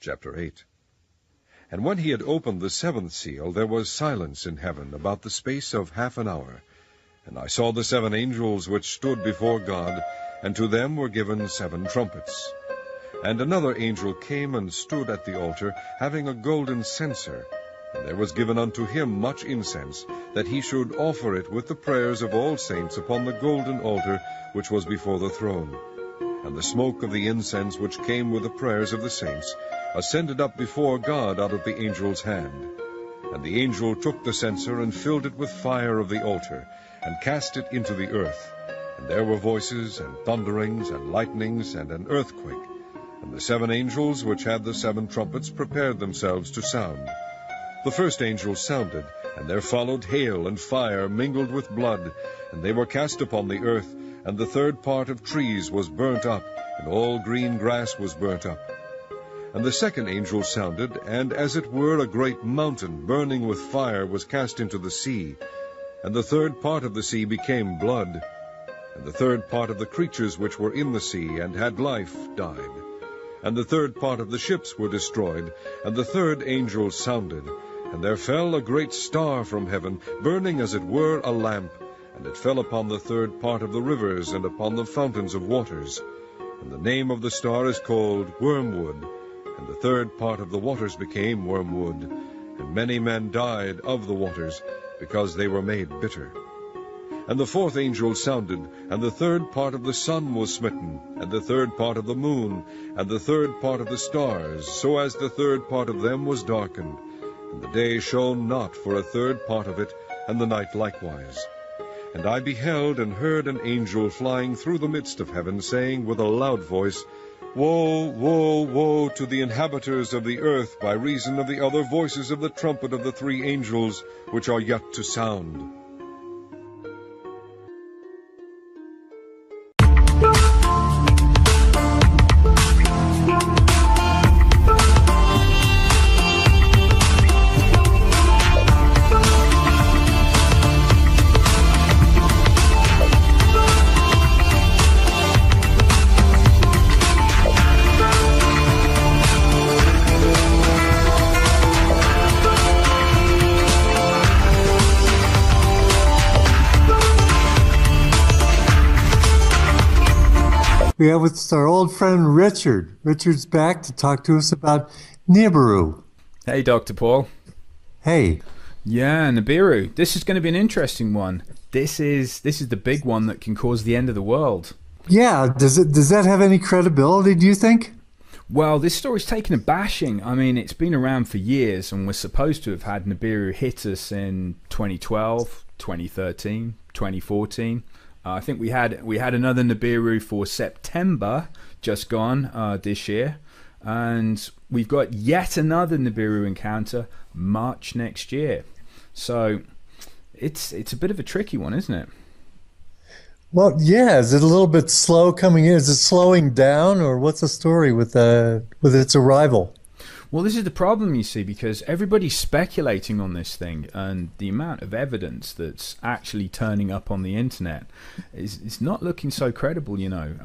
Chapter 8. And when he had opened the seventh seal, there was silence in heaven about the space of half an hour. And I saw the 7 angels which stood before God, and to them were given 7 trumpets. And another angel came and stood at the altar, having a golden censer. And there was given unto him much incense, that he should offer it with the prayers of all saints upon the golden altar which was before the throne. And the smoke of the incense which came with the prayers of the saints ascended up before God out of the angel's hand. And the angel took the censer and filled it with fire of the altar, and cast it into the earth. And there were voices, and thunderings, and lightnings, and an earthquake. And the 7 angels which had the 7 trumpets prepared themselves to sound. The first angel sounded, and there followed hail and fire mingled with blood, and they were cast upon the earth, and the 3rd part of trees was burnt up, and all green grass was burnt up. And the second angel sounded, and as it were a great mountain burning with fire was cast into the sea, and the 3rd part of the sea became blood, and the 3rd part of the creatures which were in the sea and had life died, and the 3rd part of the ships were destroyed, and the 3rd angel sounded, and there fell a great star from heaven, burning as it were a lamp, and it fell upon the 3rd part of the rivers and upon the fountains of waters. And the name of the star is called Wormwood, and the 3rd part of the waters became wormwood, and many men died of the waters, because they were made bitter. And the 4th angel sounded, and the 3rd part of the sun was smitten, and the 3rd part of the moon, and the 3rd part of the stars, so as the 3rd part of them was darkened. And the day shone not for a 3rd part of it, and the night likewise. And I beheld and heard an angel flying through the midst of heaven, saying with a loud voice, Woe, woe, woe to the inhabitants of the earth, by reason of the other voices of the trumpet of the 3 angels, which are yet to sound. We have with our old friend Richard. Richard's back to talk to us about Nibiru. Hey, Dr. Paul. Hey. Yeah, Nibiru. This is going to be an interesting one. This is the big one that can cause the end of the world. Yeah, does that have any credibility, do you think? Well, this story's taken a bashing. I mean, it's been around for years, and we're supposed to have had Nibiru hit us in 2012, 2013, 2014. I think we had another Nibiru for September just gone this year, and we've got yet another Nibiru encounter March next year. So it's a bit of a tricky one, isn't it? Well, yeah. Is it a little bit slow coming in? Is it slowing down, or what's the story with its arrival? Well, this is the problem, you see, because everybody's speculating on this thing, and the amount of evidence that's actually turning up on the internet is not looking so credible, you know.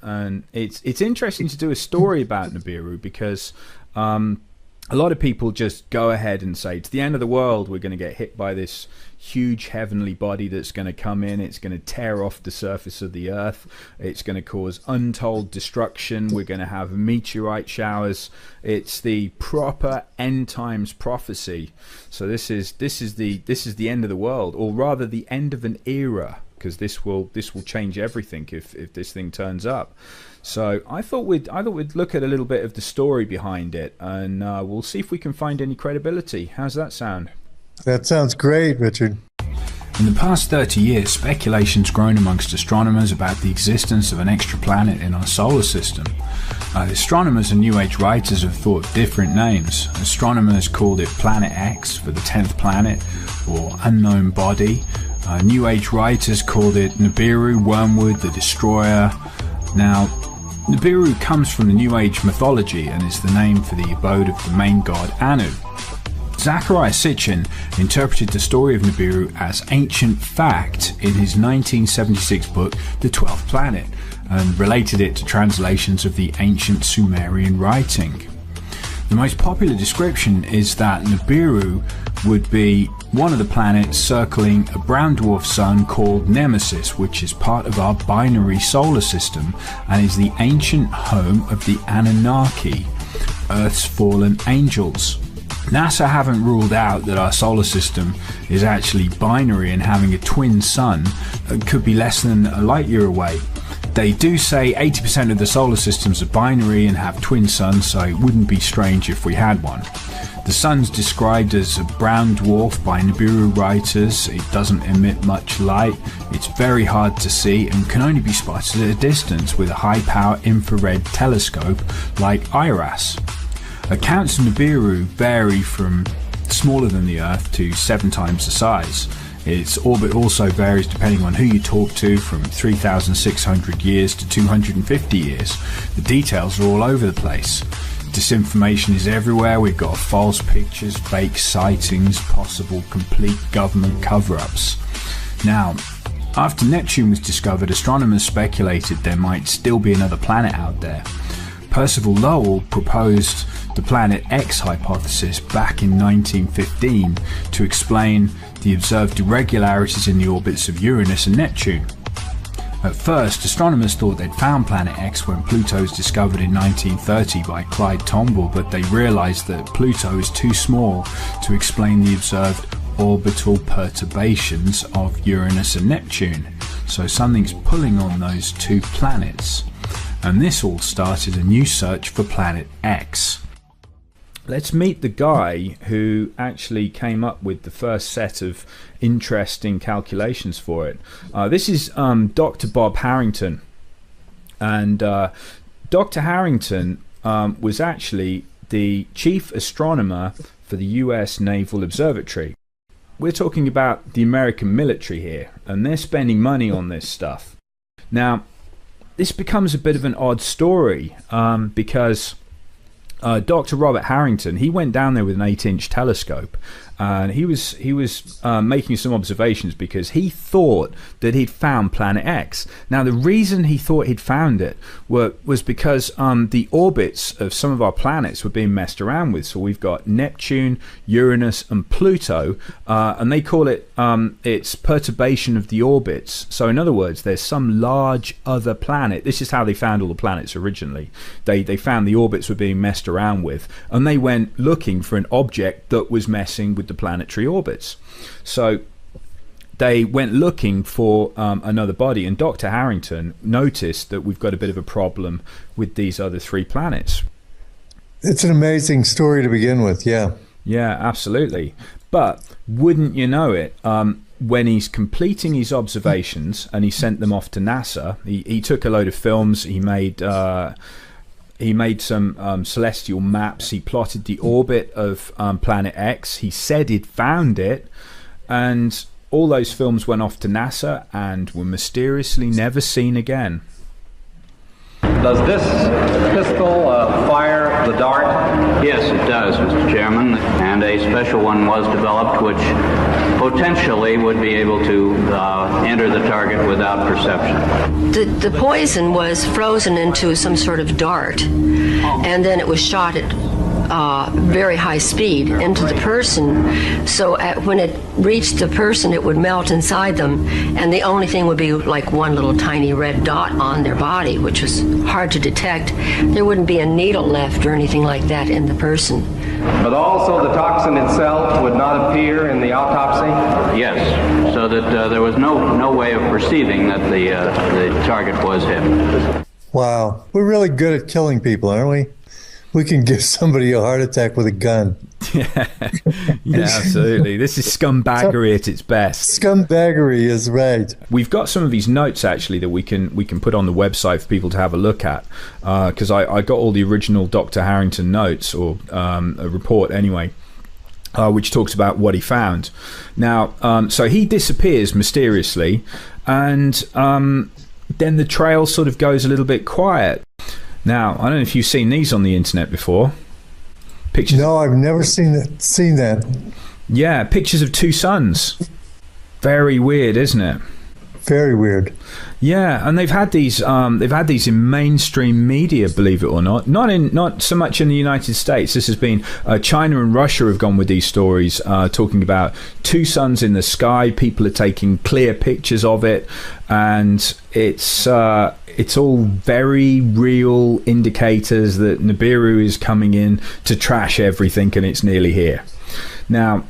And it's interesting to do a story about Nibiru because a lot of people just go ahead and say, it's the end of the world, we're going to get hit by this huge heavenly body that's going to come in, it's going to tear off the surface of the earth, it's going to cause untold destruction, we're going to have meteorite showers. It's the proper end times prophecy. So this is the end of the world, or rather the end of an era, because this will change everything if this thing turns up. So I thought we'd look at a little bit of the story behind it, and we'll see if we can find any credibility. How's that sound? That sounds great, Richard. In the past 30 years, speculation's grown amongst astronomers about the existence of an extra planet in our solar system. Astronomers and New Age writers have thought of different names. Astronomers called it Planet X for the 10th planet, or unknown body. New Age writers called it Nibiru, Wormwood, the Destroyer. Now, Nibiru comes from the New Age mythology and is the name for the abode of the main god Anu. Zecharia Sitchin interpreted the story of Nibiru as ancient fact in his 1976 book The 12th Planet, and related it to translations of the ancient Sumerian writing. The most popular description is that Nibiru would be one of the planets circling a brown dwarf sun called Nemesis, which is part of our binary solar system and is the ancient home of the Anunnaki, Earth's fallen angels. NASA haven't ruled out that our solar system is actually binary and having a twin sun could be less than a light year away. They do say 80% of the solar systems are binary and have twin suns, so it wouldn't be strange if we had one. The sun's described as a brown dwarf by Nibiru writers. It doesn't emit much light, it's very hard to see and can only be spotted at a distance with a high-power infrared telescope like IRAS. Accounts of Nibiru vary from smaller than the Earth to 7 times the size. Its orbit also varies depending on who you talk to, from 3,600 years to 250 years. The details are all over the place. Disinformation is everywhere. We've got false pictures, fake sightings, possible complete government cover-ups. Now, after Neptune was discovered, astronomers speculated there might still be another planet out there. Percival Lowell proposed the Planet X hypothesis back in 1915 to explain the observed irregularities in the orbits of Uranus and Neptune. At first, astronomers thought they'd found Planet X when Pluto was discovered in 1930 by Clyde Tombaugh, but they realised that Pluto is too small to explain the observed orbital perturbations of Uranus and Neptune. So something's pulling on those two planets. And this all started a new search for Planet X. Let's meet the guy who actually came up with the first set of interesting calculations for it. This is Dr. Bob Harrington. And Dr. Harrington was actually the chief astronomer for the US Naval Observatory. We're talking about the American military here, and they're spending money on this stuff. Now, this becomes a bit of an odd story because Dr. Robert Harrington, he went down there with an 8-inch telescope, and he was making some observations because he thought that he'd found Planet X. Now, the reason he thought he'd found it was because the orbits of some of our planets were being messed around with. So we've got Neptune, Uranus, and Pluto, and they call it it's perturbation of the orbits. So in other words, there's some large other planet. This is how they found all the planets originally. They found the orbits were being messed around with, and they went looking for an object that was messing with the planetary orbits. So they went looking for another body, and Dr. Harrington noticed that we've got a bit of a problem with these other 3 planets. It's an amazing story to begin with, yeah. Yeah, absolutely. But wouldn't you know it, when he's completing his observations and he sent them off to NASA, he took a load of films, he made some celestial maps, he plotted the orbit of Planet X, he said he'd found it, and all those films went off to NASA and were mysteriously never seen again. Does this pistol fire the dart? Yes, it does, Mr. Chairman, and a special one was developed which potentially would be able to enter the target without perception. The poison was frozen into some sort of dart, and then it was shot at very high speed into the person. So when it reached the person, it would melt inside them, and the only thing would be like one little tiny red dot on their body, which was hard to detect. There wouldn't be a needle left or anything like that in the person. But also the toxin itself would not appear in the autopsy? Yes, so that there was no way of perceiving that the target was hit. Wow. We're really good at killing people, aren't we? We can give somebody a heart attack with a gun. Yeah, absolutely. This is scumbaggery at its best. Scumbaggery is right. We've got some of these notes actually that we can put on the website for people to have a look at, because I got all the original Dr. Harrington notes, or a report anyway, which talks about what he found. Now, so he disappears mysteriously, and then the trail sort of goes a little bit quiet. Now, I don't know if you've seen these on the internet before. Pictures. No, I've never seen that. Yeah, pictures of 2 suns. Very weird, isn't it? Very weird. Yeah, and they've had these in mainstream media, believe it or not. Not so much in the United States. This has been China and Russia have gone with these stories, talking about two suns in the sky. People are taking clear pictures of it, and it's all very real indicators that Nibiru is coming in to trash everything, and it's nearly here. Now,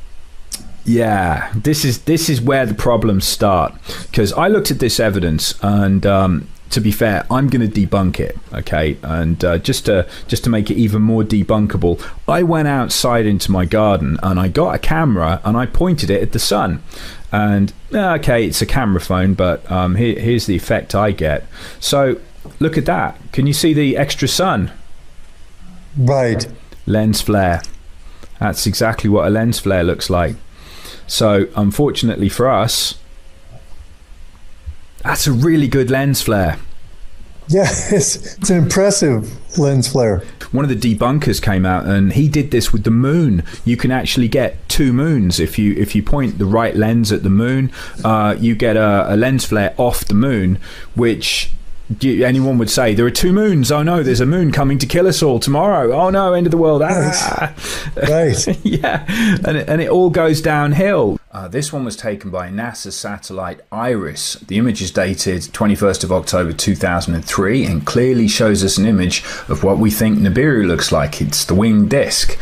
yeah, this is where the problems start, because I looked at this evidence, and to be fair, I'm going to debunk it, okay? And just to make it even more debunkable, I went outside into my garden and I got a camera and I pointed it at the sun. And okay, it's a camera phone, but here's the effect I get. So look at that. Can you see the extra sun? Right. Lens flare. That's exactly what a lens flare looks like. So unfortunately for us, that's a really good lens flare. Yeah, it's an impressive lens flare. One of the debunkers came out and he did this with the moon. You can actually get two moons if you point the right lens at the moon. You get a lens flare off the moon, which anyone would say there are two moons. Oh no, there's a moon coming to kill us all tomorrow. Oh no, end of the world. Right. Yeah, and it all goes downhill. This one was taken by NASA satellite IRIS. The image is dated 21st of October 2003 and clearly shows us an image of what we think Nibiru looks like. It's the winged disk.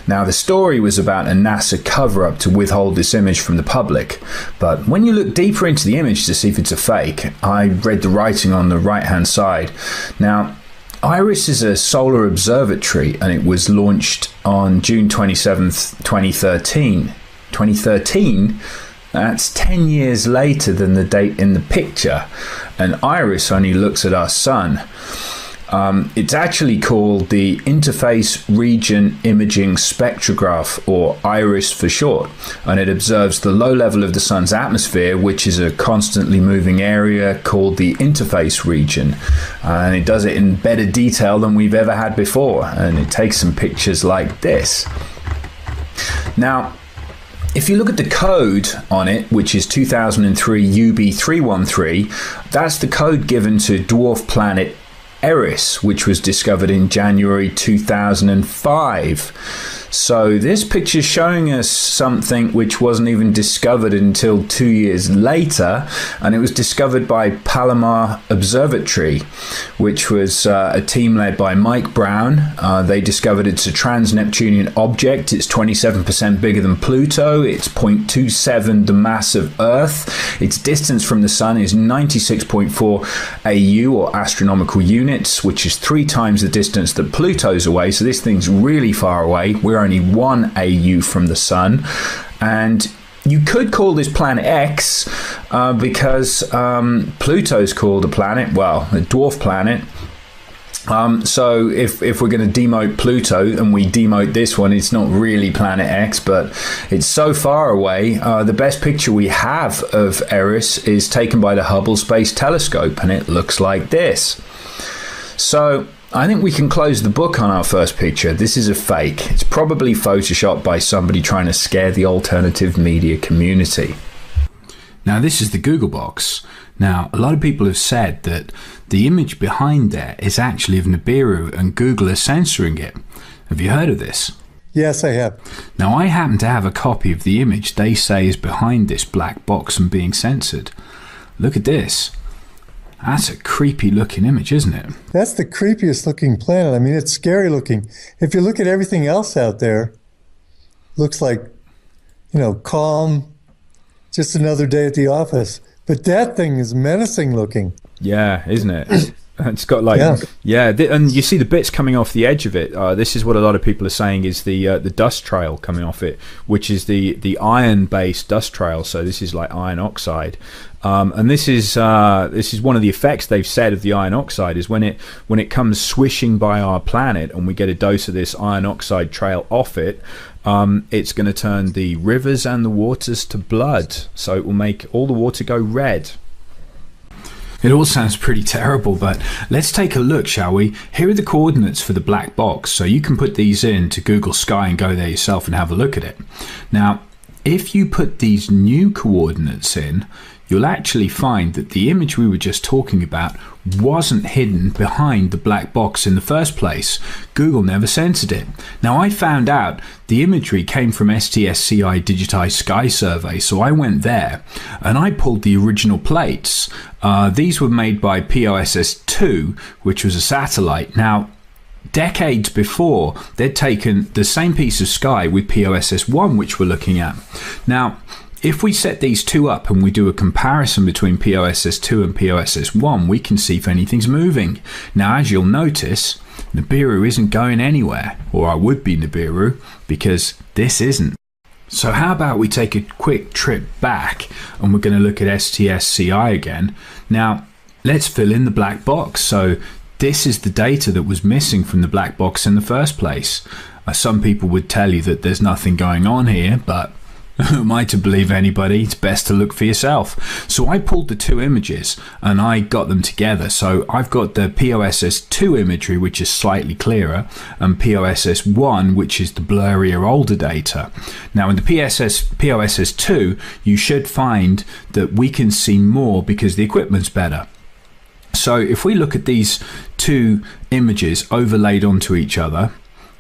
Now, the story was about a NASA cover-up to withhold this image from the public, but when you look deeper into the image to see if it's a fake, I read the writing on the right-hand side. Now, IRIS is a solar observatory and it was launched on June 27th, 2013. 2013, that's 10 years later than the date in the picture, and IRIS only looks at our sun. It's actually called the Interface Region Imaging Spectrograph, or IRIS for short, and it observes the low level of the sun's atmosphere, which is a constantly moving area called the interface region, and it does it in better detail than we've ever had before, and it takes some pictures like this. Now, if you look at the code on it, which is 2003 UB313, that's the code given to dwarf planet Eris, which was discovered in January 2005. So this picture is showing us something which wasn't even discovered until 2 years later, and it was discovered by Palomar Observatory, which was a team led by Mike Brown. They discovered it's a trans-Neptunian object. It's 27% bigger than Pluto. It's 0.27 the mass of Earth. Its distance from the sun is 96.4 AU, or astronomical units, which is 3 times the distance that Pluto's away. So this thing's really far away. We're only 1 AU from the sun, and you could call this planet X because Pluto's called a planet, well, a dwarf planet. So if we're going to demote Pluto and we demote this one, it's not really planet X, but it's so far away. The best picture we have of Eris is taken by the Hubble Space Telescope, and it looks like this. So I think we can close the book on our first picture. This is a fake. It's probably photoshopped by somebody trying to scare the alternative media community. Now, this is the Google box. Now, a lot of people have said that the image behind there is actually of Nibiru and Google is censoring it. Have you heard of this? Yes, I have. Now, I happen to have a copy of the image they say is behind this black box and being censored. Look at this. That's a creepy looking image, isn't it? That's the creepiest looking planet. I mean, it's scary looking. If you look at everything else out there, looks like, calm, just another day at the office. But that thing is menacing looking. Yeah, isn't it? It's got like, and you see the bits coming off the edge of it. This is what a lot of people are saying is the dust trail coming off it, which is the iron-based dust trail. So this is like iron oxide, and this is one of the effects they've said of the iron oxide is when it comes swishing by our planet and we get a dose of this iron oxide trail off it. It's going to turn the rivers and the waters to blood, so it will make all the water go red. It all sounds pretty terrible, but let's take a look, shall we? Here are the coordinates for the black box, so you can put these in to Google Sky and go there yourself and have a look at it. Now, if you put these new coordinates in, you'll actually find that the image we were just talking about wasn't hidden behind the black box in the first place. Google never censored it. Now, I found out the imagery came from STSCI Digitized Sky Survey, so I went there and I pulled the original plates. These were made by POSS-2, which was a satellite. Now, decades before, they'd taken the same piece of sky with POSS-1, which we're looking at. Now, if we set these two up and we do a comparison between POSS-2 and POSS-1, we can see if anything's moving. Now, as you'll notice, Nibiru isn't going anywhere, or I would be Nibiru, because this isn't. So how about we take a quick trip back and we're going to look at STSCI again. Now, let's fill in the black box. So this is the data that was missing from the black box in the first place. Some people would tell you that there's nothing going on here, but who am I to believe anybody? It's best to look for yourself. So I pulled the two images and I got them together. So I've got the POSS-2 imagery, which is slightly clearer, and POSS-1, which is the blurrier older data. Now in the POSS-2, you should find that we can see more because the equipment's better. So if we look at these two images overlaid onto each other,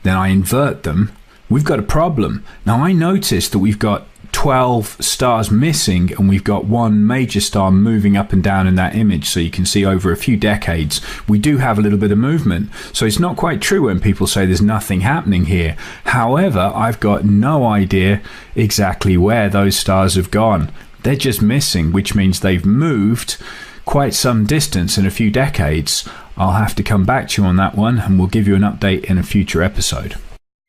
then I invert them, we've got a problem. Now I noticed that we've got 12 stars missing and we've got one major star moving up and down in that image. So you can see over a few decades we do have a little bit of movement. So it's not quite true when people say there's nothing happening here. However, I've got no idea exactly where those stars have gone. They're just missing, which means they've moved quite some distance in a few decades. I'll have to come back to you on that one and we'll give you an update in a future episode.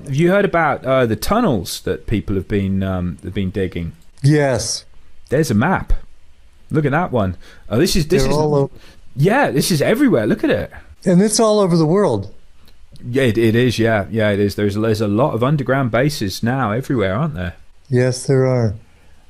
Have you heard about the tunnels that people have been digging? Yes. There's a map. Look at that one. Oh, this is all over. Yeah, this is everywhere. Look at it. And it's all over the world. Yeah, it is. Yeah, it is. There's a lot of underground bases now everywhere, aren't there? Yes, there are.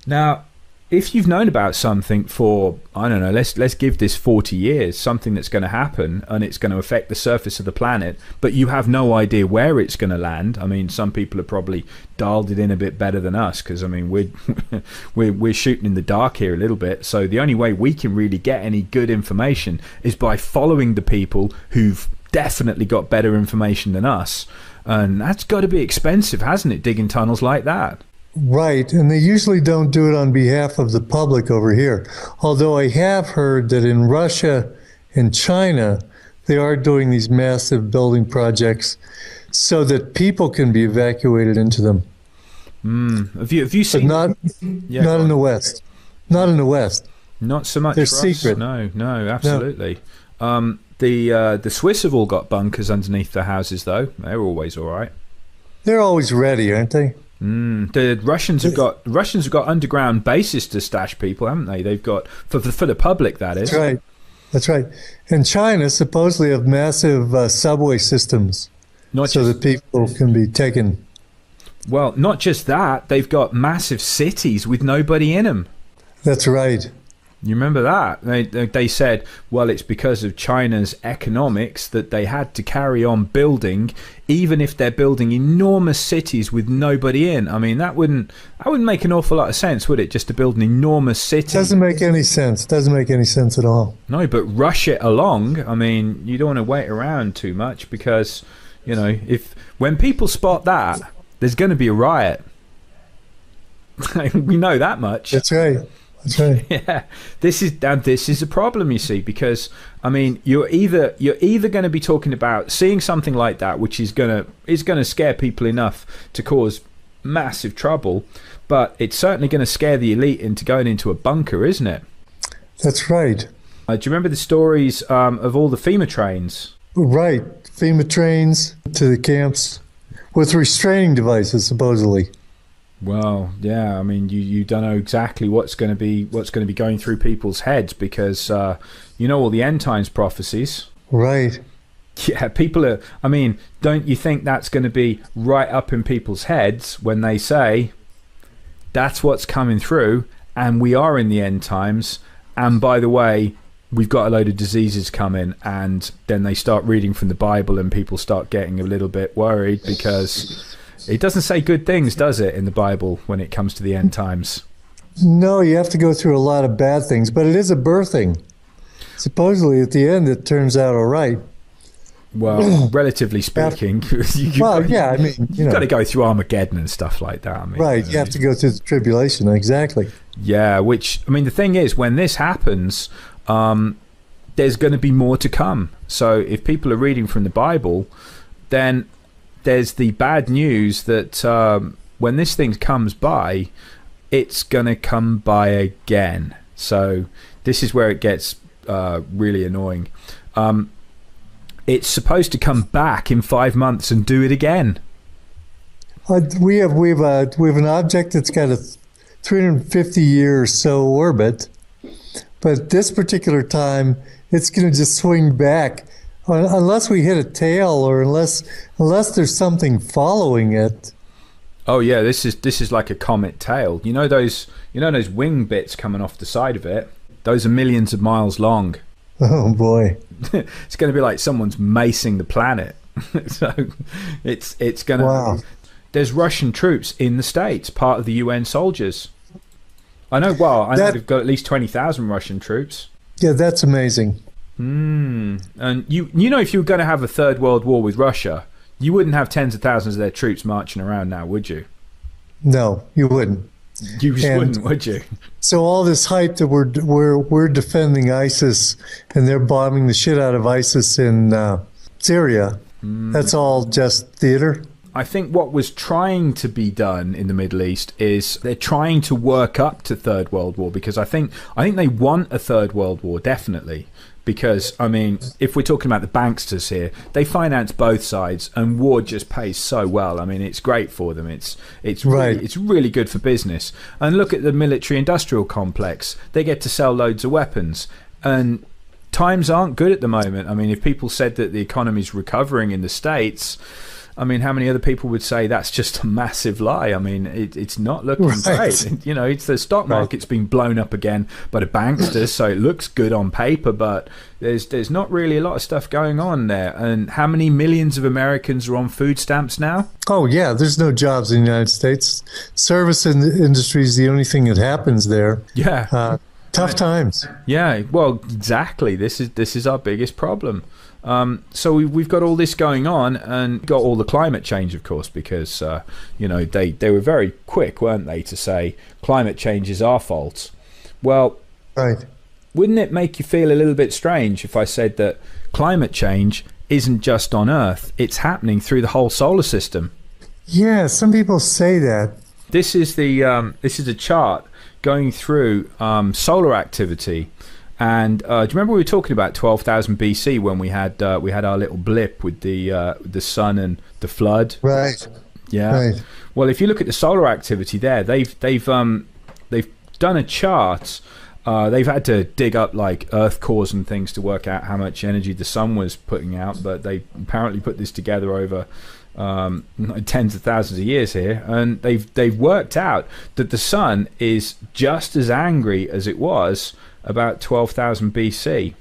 Now, if you've known about something for, I don't know, let's give this 40 years, something that's going to happen and it's going to affect the surface of the planet, but you have no idea where it's going to land. I mean, some people have probably dialed it in a bit better than us, because I mean we're shooting in the dark here a little bit. So the only way we can really get any good information is by following the people who've definitely got better information than us, and that's got to be expensive, hasn't it, digging tunnels like that? Right, and they usually don't do it on behalf of the public over here. Although I have heard that in Russia and China, they are doing these massive building projects so that people can be evacuated into them. Have you seen? But not in the West. Not in the West. Not so much. They're for secret. Us. No, absolutely. No. The Swiss have all got bunkers underneath their houses, though. They're always all right. They're always ready, aren't they? The Russians have got underground bases to stash people, haven't they? They've got for the public, that is. That's right. And China supposedly have massive subway systems, that people can be taken. Well, not just that, they've got massive cities with nobody in them. That's right. You remember that? They said, well, it's because of China's economics that they had to carry on building, even if they're building enormous cities with nobody in. I mean, that wouldn't make an awful lot of sense, would it? Just to build an enormous city. Doesn't make any sense. Doesn't make any sense at all. No, but rush it along. I mean, you don't want to wait around too much, because, you know, when people spot that, there's going to be a riot. We know that much. That's right. That's right. Yeah, this is a problem, you see, because I mean, you're either going to be talking about seeing something like that, which is going to scare people enough to cause massive trouble, but it's certainly going to scare the elite into going into a bunker, isn't it? That's right. Do you remember the stories of all the FEMA trains? Right, FEMA trains to the camps with restraining devices, supposedly. Well, yeah. I mean, you don't know exactly what's going to be going through people's heads, because you know all the end times prophecies. Right. Yeah, people are. I mean, don't you think that's going to be right up in people's heads when they say that's what's coming through, and we are in the end times? And by the way, we've got a load of diseases coming, and then they start reading from the Bible, and people start getting a little bit worried because, It doesn't say good things, does it, in the Bible when it comes to the end times? No, you have to go through a lot of bad things, but it is a birthing. Supposedly, at the end, it turns out all right. Well, relatively speaking, you've got to go through Armageddon and stuff like that. I mean, right, you have to go through the tribulation, exactly. Yeah, which, I mean, the thing is, when this happens, there's going to be more to come. So if people are reading from the Bible, then there's the bad news that when this thing comes by, it's going to come by again. So this is where it gets really annoying. It's supposed to come back in 5 months and do it again. We have an object that's got a 350 year or so orbit, but this particular time it's going to just swing back unless we hit a tail or unless there's something following it. Oh yeah, this is like a comet tail. You know those wing bits coming off the side of it? Those are millions of miles long. Oh boy. It's going to be like someone's macing the planet. So it's going to... Wow. There's Russian troops in the States, part of the UN soldiers. I know they've got at least 20,000 Russian troops. Yeah, that's amazing. And you know, if you were going to have a third world war with Russia, you wouldn't have tens of thousands of their troops marching around now, would you? No, you wouldn't. You just wouldn't, would you? So all this hype that we're defending ISIS and they're bombing the shit out of ISIS in Syria, that's all just theater? I think what was trying to be done in the Middle East is they're trying to work up to Third World War, because I think they want a Third World War, definitely. Because, I mean, if we're talking about the banksters here, they finance both sides, and war just pays so well. I mean, it's great for them. It's right. It's really good for business. And look at the military-industrial complex. They get to sell loads of weapons. And times aren't good at the moment. I mean, if people said that the economy's recovering in the States... I mean, how many other people would say that's just a massive lie? I mean, it's not looking great. You know, it's the stock market's been blown up again by the banksters, so it looks good on paper, but there's not really a lot of stuff going on there. And how many millions of Americans are on food stamps now? Oh, yeah, there's no jobs in the United States. Service industry is the only thing that happens there. Yeah. Tough times. Yeah, well, exactly. This is our biggest problem. So we've got all this going on, and got all the climate change, of course, because you know, they were very quick, weren't they, to say climate change is our fault. Well, right. Wouldn't it make you feel a little bit strange if I said that climate change isn't just on Earth, it's happening through the whole solar system? Yeah, some people say that. This is a chart going through solar activity. And do you remember we were talking about 12,000 BC when we had our little blip with the sun and the flood? Right. Yeah. Right. Well, if you look at the solar activity there, they've done a chart. They've had to dig up like earth cores and things to work out how much energy the sun was putting out, but they apparently put this together over tens of thousands of years here, and they've worked out that the sun is just as angry as it was about 12,000 BC,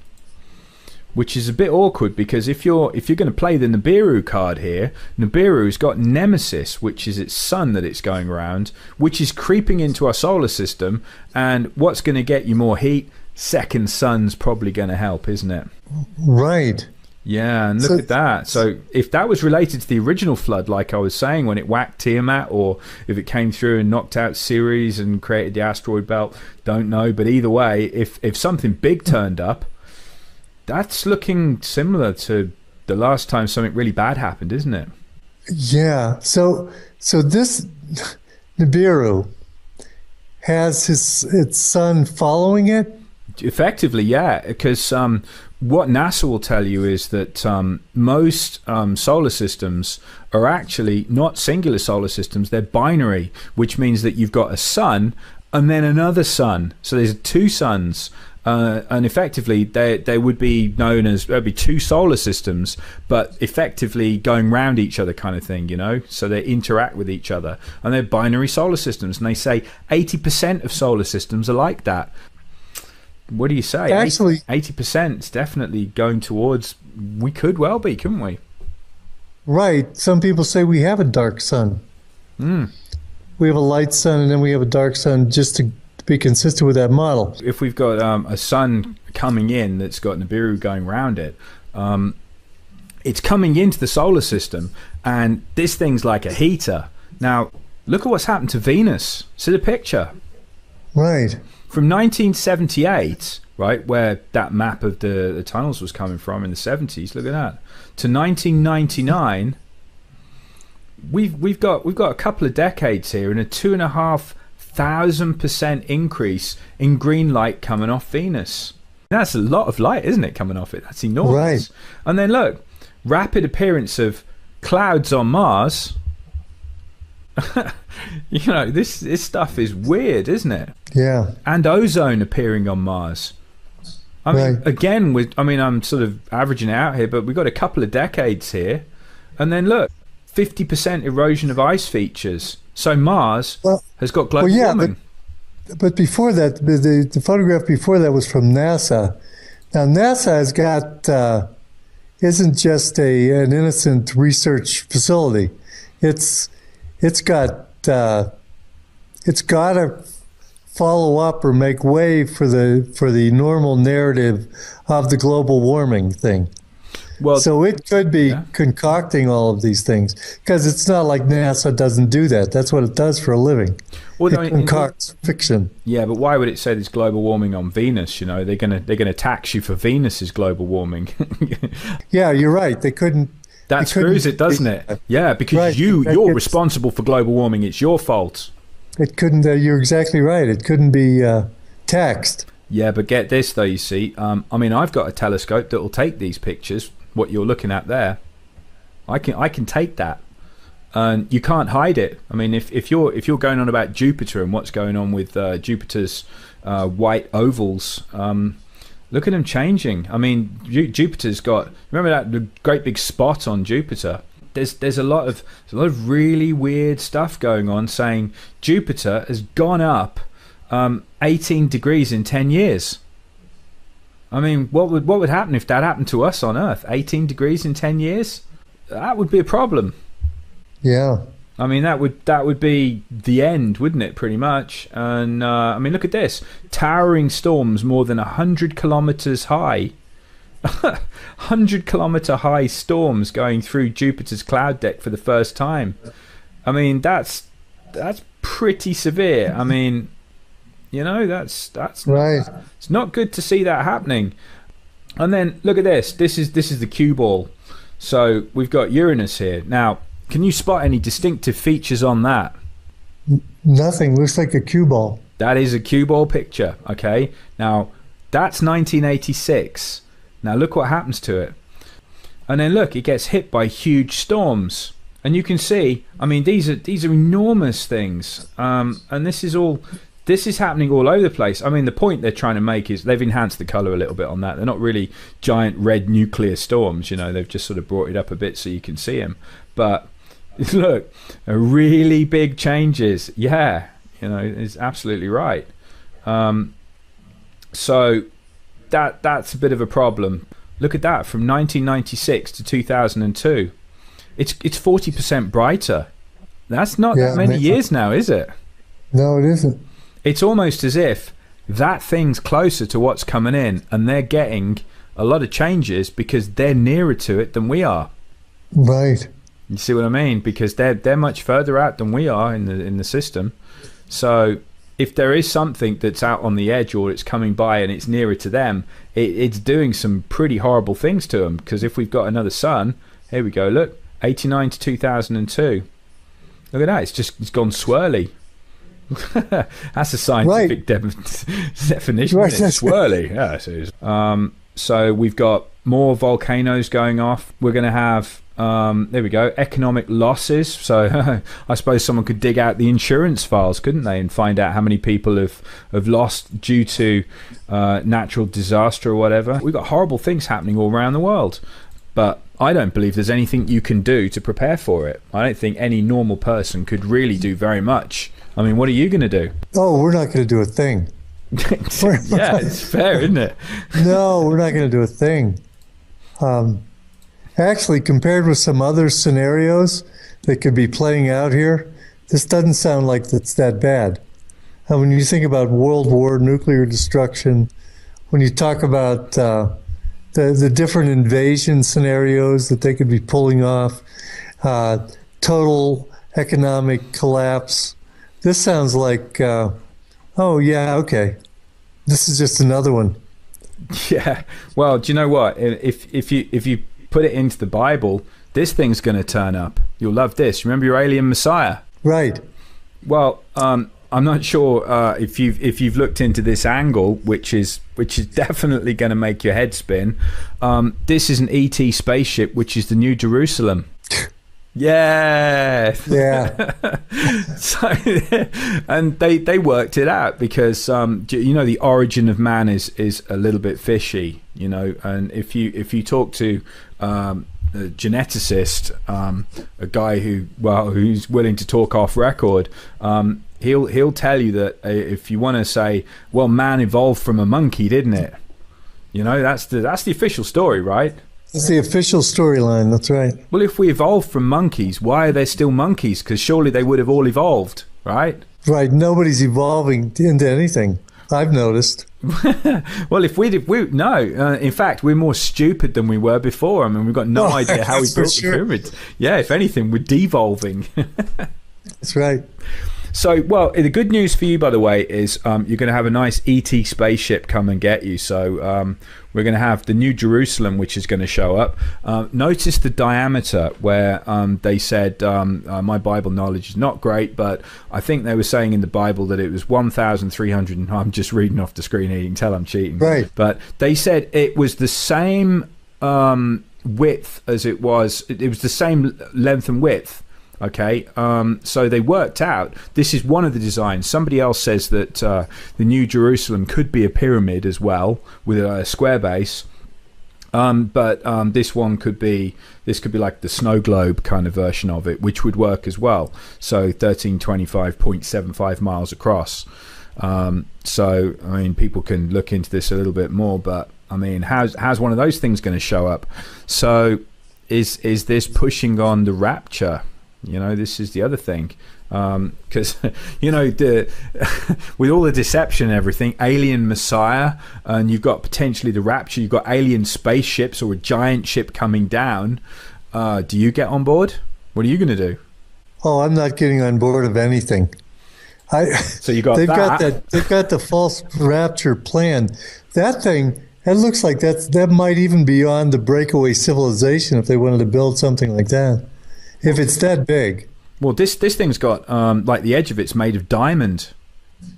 which is a bit awkward, because if you're going to play the Nibiru card here, Nibiru's got Nemesis, which is its sun that it's going around, which is creeping into our solar system, and what's going to get you more heat? Second sun's probably going to help, isn't it? Right. Yeah, and look at that. So if that was related to the original flood, like I was saying, when it whacked Tiamat, or if it came through and knocked out Ceres and created the asteroid belt, don't know. But either way, if something big turned up, that's looking similar to the last time something really bad happened, isn't it? Yeah. So this Nibiru has its sun following it? Effectively, yeah, because what NASA will tell you is that most solar systems are actually not singular solar systems, they're binary, which means that you've got a sun and then another sun. So there's two suns, and effectively they would be known as, there'd be two solar systems, but effectively going round each other kind of thing, you know? So they interact with each other, and they're binary solar systems, and they say 80% of solar systems are like that. What do you say? Actually, 80% is definitely going towards, we could well be, couldn't we? Right. Some people say we have a dark sun. We have a light sun and then we have a dark sun, just to be consistent with that model. If we've got a sun coming in that's got Nibiru going around it, it's coming into the solar system, and this thing's like a heater. Now, look at what's happened to Venus. See the picture? Right. From 1978, right, where that map of the tunnels was coming from in the 70s, look at that, to 1999, we've got a couple of decades here, and a 2,500% increase in green light coming off Venus. That's a lot of light, isn't it, coming off it? That's enormous. Right. And then look, rapid appearance of clouds on Mars. You know, this stuff is weird, isn't it? Yeah. And ozone appearing on Mars. I mean, Right. again, I'm sort of averaging it out here, but we've got a couple of decades here. And then look, 50% erosion of ice features. So Mars has got global warming. But before that, the photograph before that was from NASA. Now, NASA has got, isn't just an innocent research facility. It's got to follow up or make way for the normal narrative of the global warming thing. Well, so it could be concocting all of these things, because it's not like NASA doesn't do that. That's what it does for a living. Well, it concocts fiction. Yeah, but why would it say there's global warming on Venus? You know, they're gonna tax you for Venus's global warming. Yeah, you're right. They couldn't. That screws it, doesn't it? Yeah, because right. you're responsible for global warming. It's your fault. It couldn't. You're exactly right. It couldn't be taxed. Yeah, but get this though. You see, I mean, I've got a telescope that will take these pictures. What you're looking at there, I can take that, and you can't hide it. I mean, if you're going on about Jupiter and what's going on with Jupiter's white ovals, look at them changing. I mean, Jupiter's got, remember the great big spot on Jupiter? There's a lot of really weird stuff going on, saying Jupiter has gone up 18 degrees in 10 years. I mean, what would happen if that happened to us on Earth? 18 degrees in 10 years? That would be a problem. Yeah. I mean, that would be the end, wouldn't it, pretty much? And, I mean, look at this. Towering storms more than 100 kilometers high. 100-kilometer high storms going through Jupiter's cloud deck for the first time. I mean, that's pretty severe. I mean, you know, that's right. It's not good to see that happening. And then look at this. This is the cue ball. So we've got Uranus here. Now, can you spot any distinctive features on that? Nothing. Looks like a cue ball. That is a cue ball picture. Okay. Now that's 1986. Now look what happens to it. And then look, it gets hit by huge storms. And you can see, I mean, these are enormous things. And this is happening all over the place. I mean, the point they're trying to make is they've enhanced the color a little bit on that. They're not really giant red nuclear storms, you know. They've just sort of brought it up a bit so you can see them. But look, really big changes. Yeah, you know, it's absolutely right. So that's a bit of a problem. Look at that, from 1996 to 2002. It's 40% brighter. That's not that many years now, is it? No, it isn't. It's almost as if that thing's closer to what's coming in, and they're getting a lot of changes because they're nearer to it than we are. Right. You see what I mean? Because they're much further out than we are in the system. So if there is something that's out on the edge or it's coming by and it's nearer to them, it's doing some pretty horrible things to them. Because if we've got another sun, here we go. Look, 89 to 2002. Look at that. It's gone swirly. That's a scientific definition. Right. It's swirly. Yeah, it is. So we've got more volcanoes going off. We're going to have there we go, economic losses. So I suppose someone could dig out the insurance files, couldn't they, and find out how many people have lost due to natural disaster or whatever. We've got horrible things happening all around the world, but I don't believe there's anything you can do to prepare for it. I don't think any normal person could really do very much. I mean, what are you going to do? Oh, we're not going to do a thing. Yeah, it's fair, isn't it? No, we're not going to do a thing. Actually, compared with some other scenarios that could be playing out here, this doesn't sound like it's that bad. And when you think about world war, nuclear destruction, when you talk about the different invasion scenarios that they could be pulling off, total economic collapse, this sounds like, oh yeah, okay, this is just another one. Yeah. Well, do you know what? If you put it into the Bible, this thing's going to turn up. You'll love this. Remember your alien Messiah? Right. Well, I'm not sure if you've looked into this angle, which is definitely going to make your head spin. This is an ET spaceship, which is the New Jerusalem. Yeah. So, and they worked it out because the origin of man is a little bit fishy, and if you talk to a geneticist, a guy who's willing to talk off record, he'll tell you that if you want to say, well, man evolved from a monkey, didn't it? That's the official story, right? It's the official storyline, that's right. Well, if we evolved from monkeys, why are there still monkeys? Because surely they would have all evolved, right? Right, nobody's evolving into anything, I've noticed. Well, in fact, we're more stupid than we were before. I mean, we've got no idea how we built the pyramids. Yeah, if anything, we're devolving. That's right. So, well, the good news for you, by the way, is you're going to have a nice ET spaceship come and get you. So we're going to have the New Jerusalem, which is going to show up. Notice the diameter where they said, my Bible knowledge is not great, but I think they were saying in the Bible that it was 1,300. I'm just reading off the screen here. You can tell I'm cheating. Right. But they said it was the same width as it was. It was the same length and width. Okay, so they worked out, this is one of the designs. Somebody else says that the New Jerusalem could be a pyramid as well, with a square base. But this could be like the snow globe kind of version of it, which would work as well. So 1325.75 miles across. So, I mean, people can look into this a little bit more, but I mean, how's one of those things going to show up? So is this pushing on the rapture? This is the other thing, because with all the deception and everything, alien Messiah, and you've got potentially the rapture, you've got alien spaceships or a giant ship coming down. Do you get on board? What are you going to do? Oh, I'm not getting on board of anything. So you got they've got the false rapture plan. That thing, that looks like that might even be on the breakaway civilization if they wanted to build something like that. If it's that big. Well, this thing's got like the edge of it's made of diamond.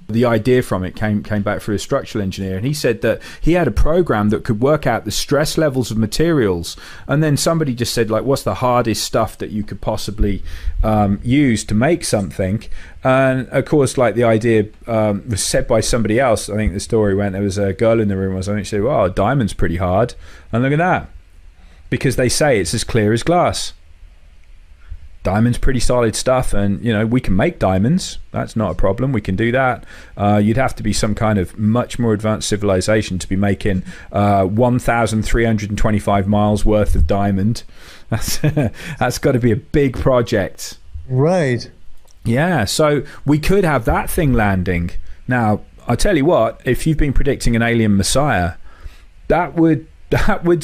The idea from it came back through a structural engineer, and he said that he had a program that could work out the stress levels of materials, and then somebody just said, like, what's the hardest stuff that you could possibly use to make something? And of course, like, the idea was said by somebody else. I think the story went, there was a girl in the room or something, she said, well, diamond's pretty hard, and look at that, because they say it's as clear as glass. Diamond's pretty solid stuff, and we can make diamonds. That's not a problem. We can do that. You'd have to be some kind of much more advanced civilization to be making 1,325 miles worth of diamond. That's got to be a big project. Right. Yeah, so we could have that thing landing. Now, I'll tell you what, if you've been predicting an alien Messiah, that would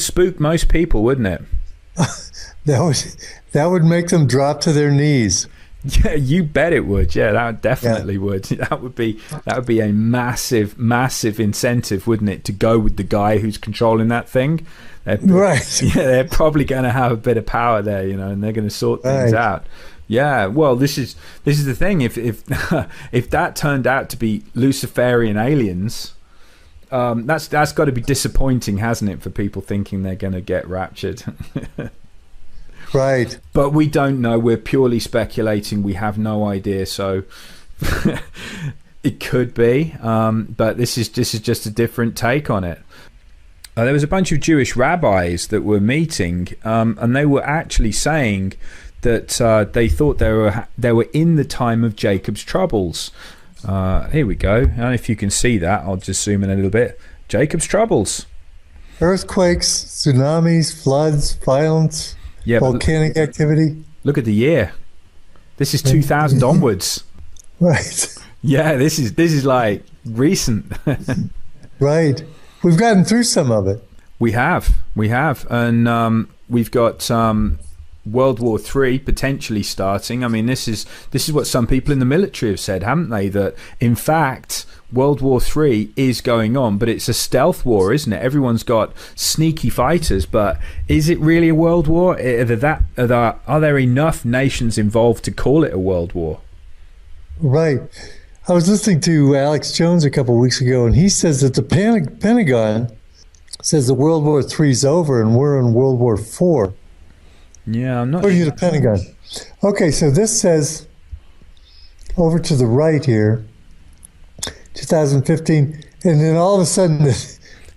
spook most people, wouldn't it? That would make them drop to their knees. Yeah, you bet it would. Yeah, that definitely would. That would be a massive incentive, wouldn't it, to go with the guy who's controlling that thing? Right. Yeah, they're probably going to have a bit of power there, and they're going to sort things out. Yeah, well, this is the thing. If if that turned out to be Luciferian aliens, that's got to be disappointing, hasn't it, for people thinking they're going to get raptured? Right. But we don't know. We're purely speculating. We have no idea. So it could be. But this is just a different take on it. There was a bunch of Jewish rabbis that were meeting, and they were actually saying that they thought they were in the time of Jacob's troubles. Here we go. I don't know if you can see that. I'll just zoom in a little bit. Jacob's troubles. Earthquakes, tsunamis, floods, violence. Yeah, volcanic activity. Look at the year. This is 2000 onwards. Right. Yeah, this is like recent. Right. We've gotten through some of it. We have, and we've got World War III potentially starting. I mean, this is what some people in the military have said, haven't they? That in fact, World War III is going on, but it's a stealth war, isn't it? Everyone's got sneaky fighters, but is it really a world war? Are there enough nations involved to call it a world war? Right. I was listening to Alex Jones a couple of weeks ago, and he says that the Pentagon says that World War III is over and we're in World War IV. Yeah, I'm not According to the Pentagon. Okay, so this says, over to the right here, 2015, and then all of a sudden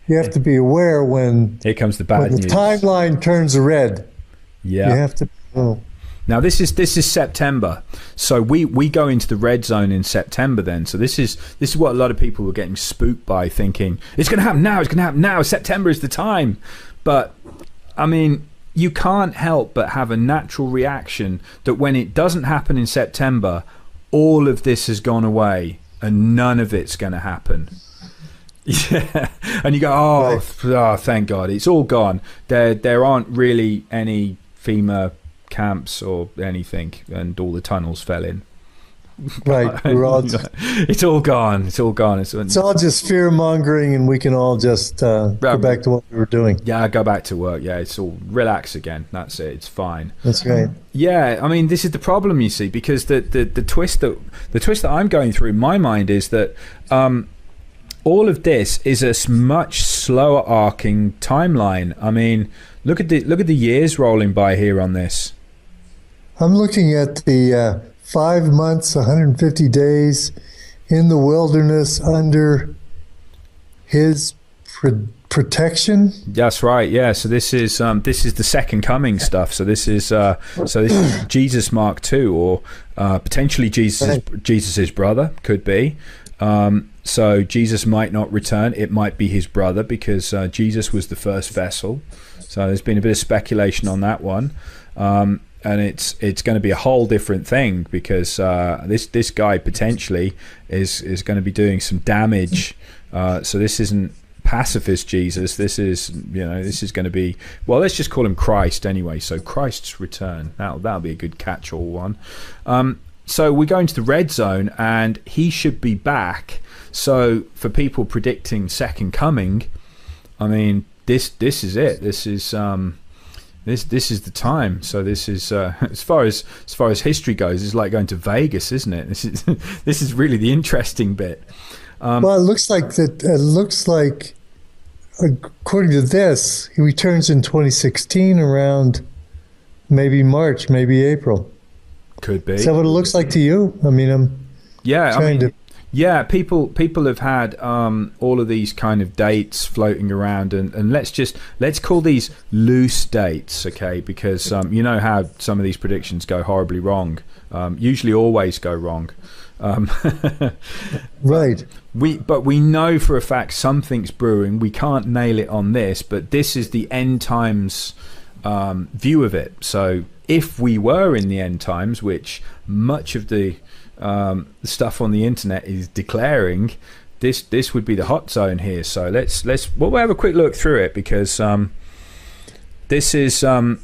you have to be aware when here comes the bad when the news. timeline turns red. Yeah. You have to know. Now this is September, so we go into the red zone in September then. So this is what a lot of people were getting spooked by, thinking it's going to happen now. September is the time. But I mean, you can't help but have a natural reaction that when it doesn't happen in September, all of this has gone away and none of it's going to happen. Yeah, and you go, oh, thank God, it's all gone. There aren't really any FEMA camps or anything, and all the tunnels fell in. Right, we're all it's all gone. It's all gone. It's all just fear mongering, and we can all just go back to what we were doing. Yeah, go back to work. Yeah, it's all relax again. That's it. It's fine. That's right. Yeah, I mean, this is the problem, you see, because the twist that I'm going through in my mind is that all of this is a much slower arcing timeline. I mean, look at the years rolling by here on this. I'm looking at the 5 months, 150 days in the wilderness under his protection. That's right. Yeah. So this is the second coming stuff. So this is Jesus Mark II, or potentially Jesus's brother, could be. So Jesus might not return. It might be his brother, because Jesus was the first vessel. So there's been a bit of speculation on that one. And it's going to be a whole different thing, because this guy potentially is going to be doing some damage. So this isn't pacifist Jesus. This is going to be, well, let's just call him Christ anyway. So Christ's return. That'll be a good catch-all one. So we go into the red zone, and he should be back. So for people predicting second coming, I mean, this is it. This is the time. So this is as far as history goes, it's like going to Vegas, isn't it? This is really the interesting bit. Well, it looks like according to this, he returns in 2016 around maybe March, maybe April. Could be. Is that what it looks like to you? I mean, yeah, people have had all of these kind of dates floating around, and let's call these loose dates, okay? Because you know how some of these predictions go horribly wrong, usually always go wrong. Right. But we know for a fact something's brewing. We can't nail it on this, but this is the end times view of it. So if we were in the end times, which much of the stuff on the internet is declaring, this would be the hot zone here. So we'll have a quick look through it, because this is the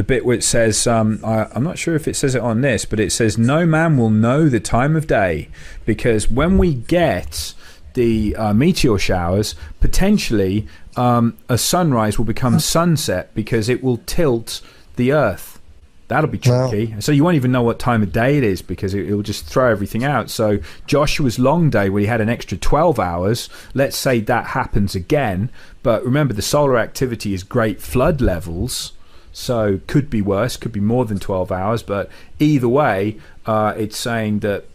bit which says, I'm not sure if it says it on this, but it says, no man will know the time of day, because when we get the meteor showers, potentially a sunrise will become sunset, because it will tilt the earth. That'll be tricky. Wow. So you won't even know what time of day it is, because it will just throw everything out. So Joshua's long day, where he had an extra 12 hours, let's say that happens again. But remember, the solar activity is great flood levels, so could be worse, could be more than 12 hours. But either way, it's saying that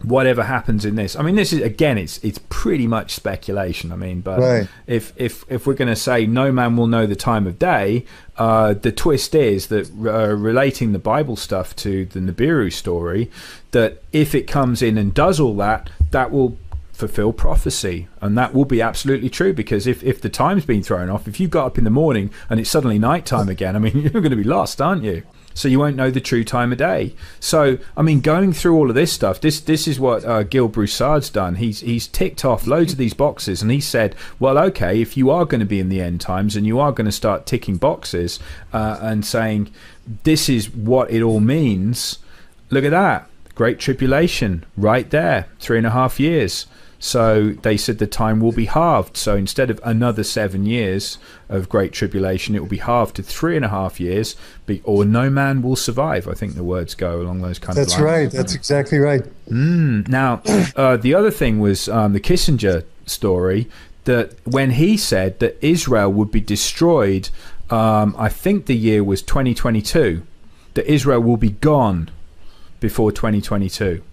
whatever happens in this, I mean, this is, again, it's pretty much speculation. I mean, but right. if we're going to say no man will know the time of day, the twist is that relating the Bible stuff to the Nibiru story, that if it comes in and does all that, that will fulfill prophecy, and that will be absolutely true. Because if the time's been thrown off, if you got up in the morning and it's suddenly nighttime again, I mean, you're going to be lost, aren't you? So you won't know the true time of day. So, I mean, going through all of this stuff, this is what Gil Broussard's done. He's ticked off loads of these boxes, and he said, well, okay, if you are going to be in the end times and you are going to start ticking boxes and saying this is what it all means, look at that. Great Tribulation right there, 3.5 years. So they said the time will be halved. So instead of another 7 years of Great Tribulation, it will be halved to 3.5 years, or no man will survive. I think the words go along those kind of lines. That's right. That's exactly right. Now, the other thing was the Kissinger story, that when he said that Israel would be destroyed, I think the year was 2022, that Israel will be gone before 2022.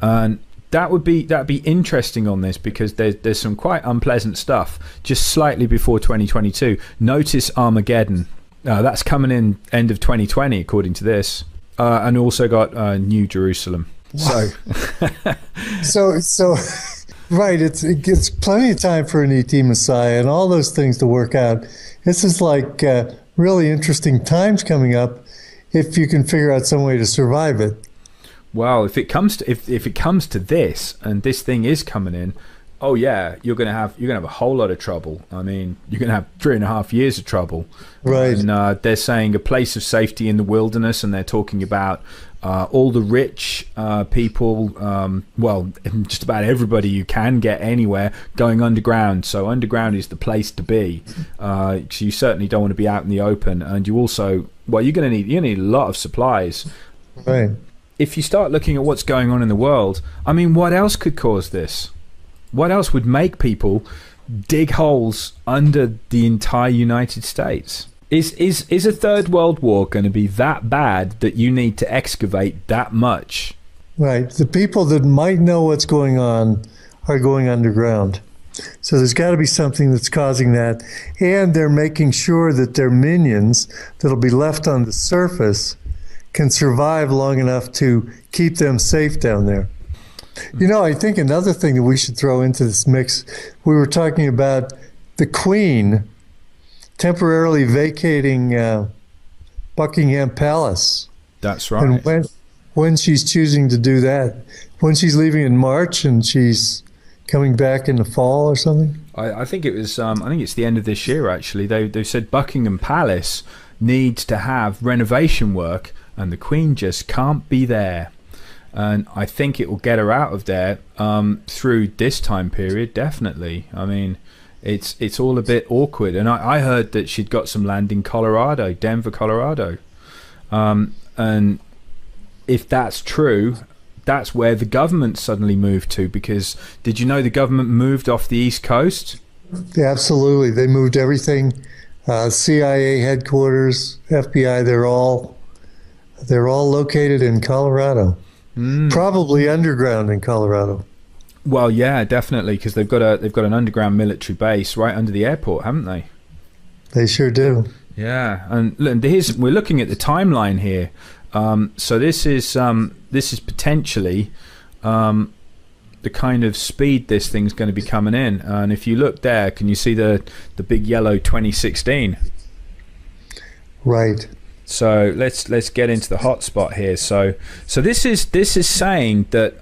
And that'd be interesting on this, because there's some quite unpleasant stuff just slightly before 2022. Notice Armageddon. That's coming in end of 2020 according to this, and also got New Jerusalem. Wow. So right, it gives plenty of time for an ET Messiah and all those things to work out. This is like really interesting times coming up if you can figure out some way to survive it. Well, if it comes to if it comes to this, and this thing is coming in, oh yeah, you're gonna have a whole lot of trouble. I mean, you're gonna have 3.5 years of trouble. Right. And they're saying a place of safety in the wilderness, and they're talking about all the rich people. Well, just about everybody you can get anywhere going underground. So underground is the place to be. So you certainly don't want to be out in the open, and you also, well, you're gonna need a lot of supplies. Right. If you start looking at what's going on in the world, I mean, what else could cause this? What else would make people dig holes under the entire United States? Is a third world war going to be that bad that you need to excavate that much? Right. The people that might know what's going on are going underground. So there's got to be something that's causing that. And they're making sure that their minions that'll be left on the surface can survive long enough to keep them safe down there. You know, I think another thing that we should throw into this mix, we were talking about the Queen temporarily vacating Buckingham Palace. That's right. And when she's choosing to do that, when she's leaving in March and she's coming back in the fall or something. I think it was. I think it's the end of this year. Actually, they said Buckingham Palace needs to have renovation work, and the Queen just can't be there. And I think it will get her out of there through this time period, definitely. I mean, it's all a bit awkward. And I heard that she'd got some land in Colorado, Denver, Colorado. And if that's true, that's where the government suddenly moved to, because did you know the government moved off the East Coast? Yeah, absolutely. They moved everything. CIA headquarters, FBI, they're all located in Colorado. Probably underground in Colorado. Well, yeah, definitely, because they've got an underground military base right under the airport, haven't they? They sure do. Yeah, and we're looking at the timeline here. So this is potentially the kind of speed this thing's going to be coming in. And if you look there, can you see the big yellow 2016? Right. So let's get into the hot spot here. So this is saying that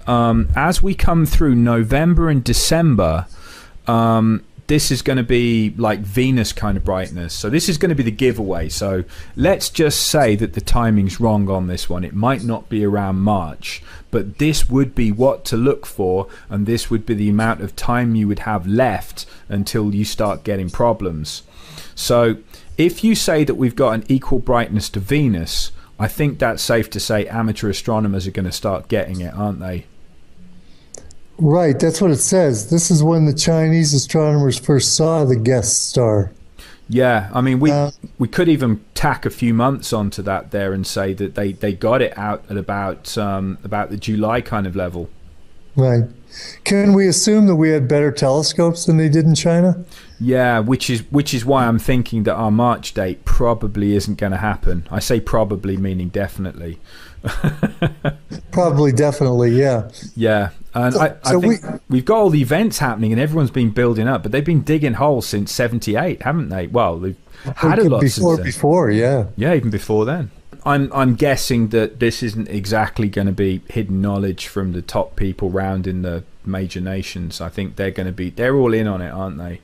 as we come through November and December, this is going to be like Venus kind of brightness. So this is going to be the giveaway. So let's just say that the timing's wrong on this one. It might not be around March, but this would be what to look for, and this would be the amount of time you would have left until you start getting problems. So if you say that we've got an equal brightness to Venus, I think that's safe to say amateur astronomers are going to start getting it, aren't they? Right, that's what it says. This is when the Chinese astronomers first saw the guest star. Yeah, I mean, we could even tack a few months onto that there and say that they got it out at about the July kind of level. Right. Can we assume that we had better telescopes than they did in China? Yeah, which is why I'm thinking that our March date probably isn't going to happen. I say probably, meaning definitely. Probably, definitely, yeah. Yeah, and I think we've got all the events happening, and everyone's been building up, but they've been digging holes since '78, haven't they? Well, they've had a lot before, yeah, even before then. I'm guessing that this isn't exactly going to be hidden knowledge from the top people round in the major nations. I think they're all in on it, aren't they?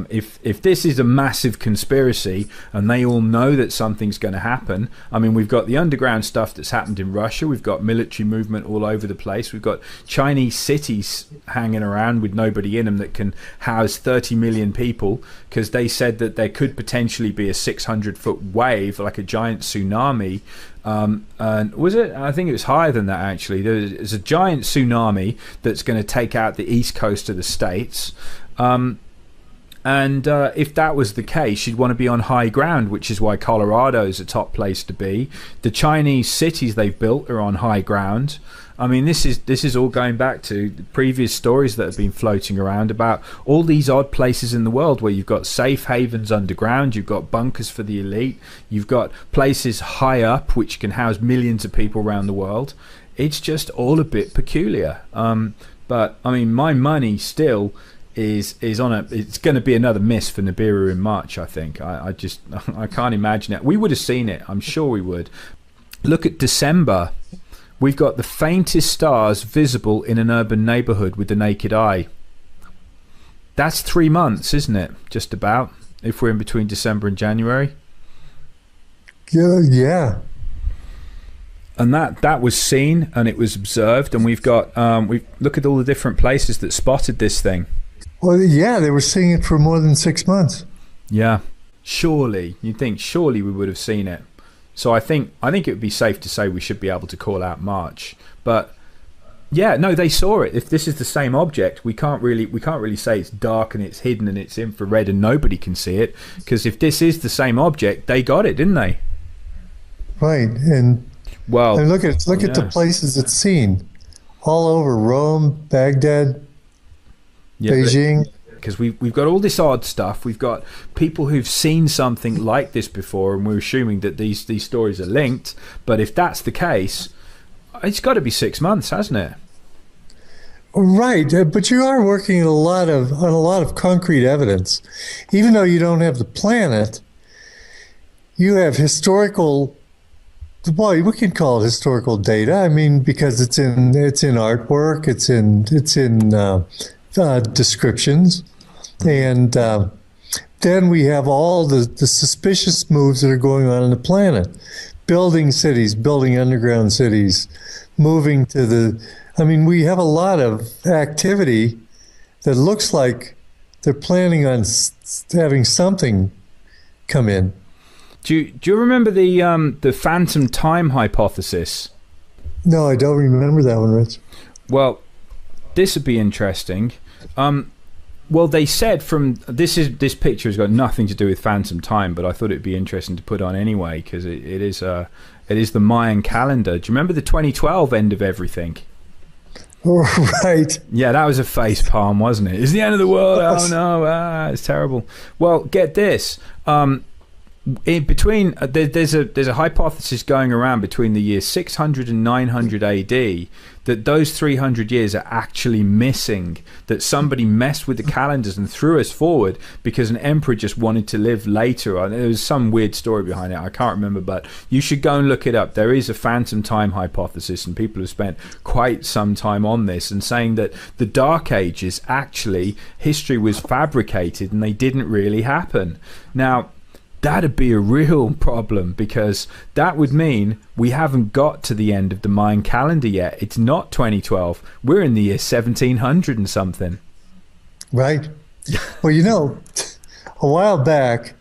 If this is a massive conspiracy and they all know that something's going to happen, I mean, we've got the underground stuff that's happened in Russia, we've got military movement all over the place, we've got Chinese cities hanging around with nobody in them that can house 30 million people, because they said that there could potentially be a 600-foot wave, like a giant tsunami. And was it? I think it was higher than that, actually. There's a giant tsunami that's going to take out the east coast of the States. And if that was the case, you'd want to be on high ground, which is why Colorado is a top place to be. The Chinese cities they've built are on high ground. I mean, this is all going back to the previous stories that have been floating around about all these odd places in the world where you've got safe havens underground, you've got bunkers for the elite, you've got places high up which can house millions of people around the world. It's just all a bit peculiar. But I mean, my money still is on it's going to be another miss for Nibiru in March. I think I can't imagine it. We would have seen it, I'm sure we would. Look at December. We've got the faintest stars visible in an urban neighborhood with the naked eye. That's 3 months, isn't it? Just about, if we're in between December and January. Yeah. And that was seen and it was observed, and we've got we look at all the different places that spotted this thing. Well, yeah, they were seeing it for more than 6 months. Yeah, surely we would have seen it. So I think it would be safe to say we should be able to call out March. But yeah, no, they saw it. If this is the same object, we can't really say it's dark and it's hidden and it's infrared and nobody can see it, because if this is the same object, they got it, didn't they? Right, and well, look at the places it's seen all over Rome, Baghdad. Yeah, Beijing. Because we've got all this odd stuff. We've got people who've seen something like this before, and we're assuming that these stories are linked. But if that's the case, it's got to be 6 months, hasn't it? Right, but you are working on a lot of concrete evidence. Even though you don't have the planet, you have historical. Well, we can call it historical data. I mean, because it's in artwork, it's in descriptions, and then we have all the suspicious moves that are going on the planet, building cities, building underground cities, moving to the. I mean, we have a lot of activity that looks like they're planning on having something come in. Do you remember the phantom time hypothesis? No, I don't remember that one, Rich. Well, this would be interesting. Well, they said this picture has got nothing to do with phantom time, but I thought it'd be interesting to put on anyway, because it is the Mayan calendar. Do you remember the 2012 end of everything? Right. Yeah, that was a face palm, wasn't it? It's the end of the world. Oh no, it's terrible. Well, get this. In between, there's a hypothesis going around between the years 600 and 900 AD that those 300 years are actually missing, that somebody messed with the calendars and threw us forward because an emperor just wanted to live later. There was some weird story behind it, I can't remember, but you should go and look it up. There is a phantom time hypothesis, and people have spent quite some time on this and saying that the Dark Ages, actually, history was fabricated and they didn't really happen. Now, that'd be a real problem, because that would mean we haven't got to the end of the Mayan calendar yet. It's not 2012. We're in the year 1700 and something. Right. Well, a while back,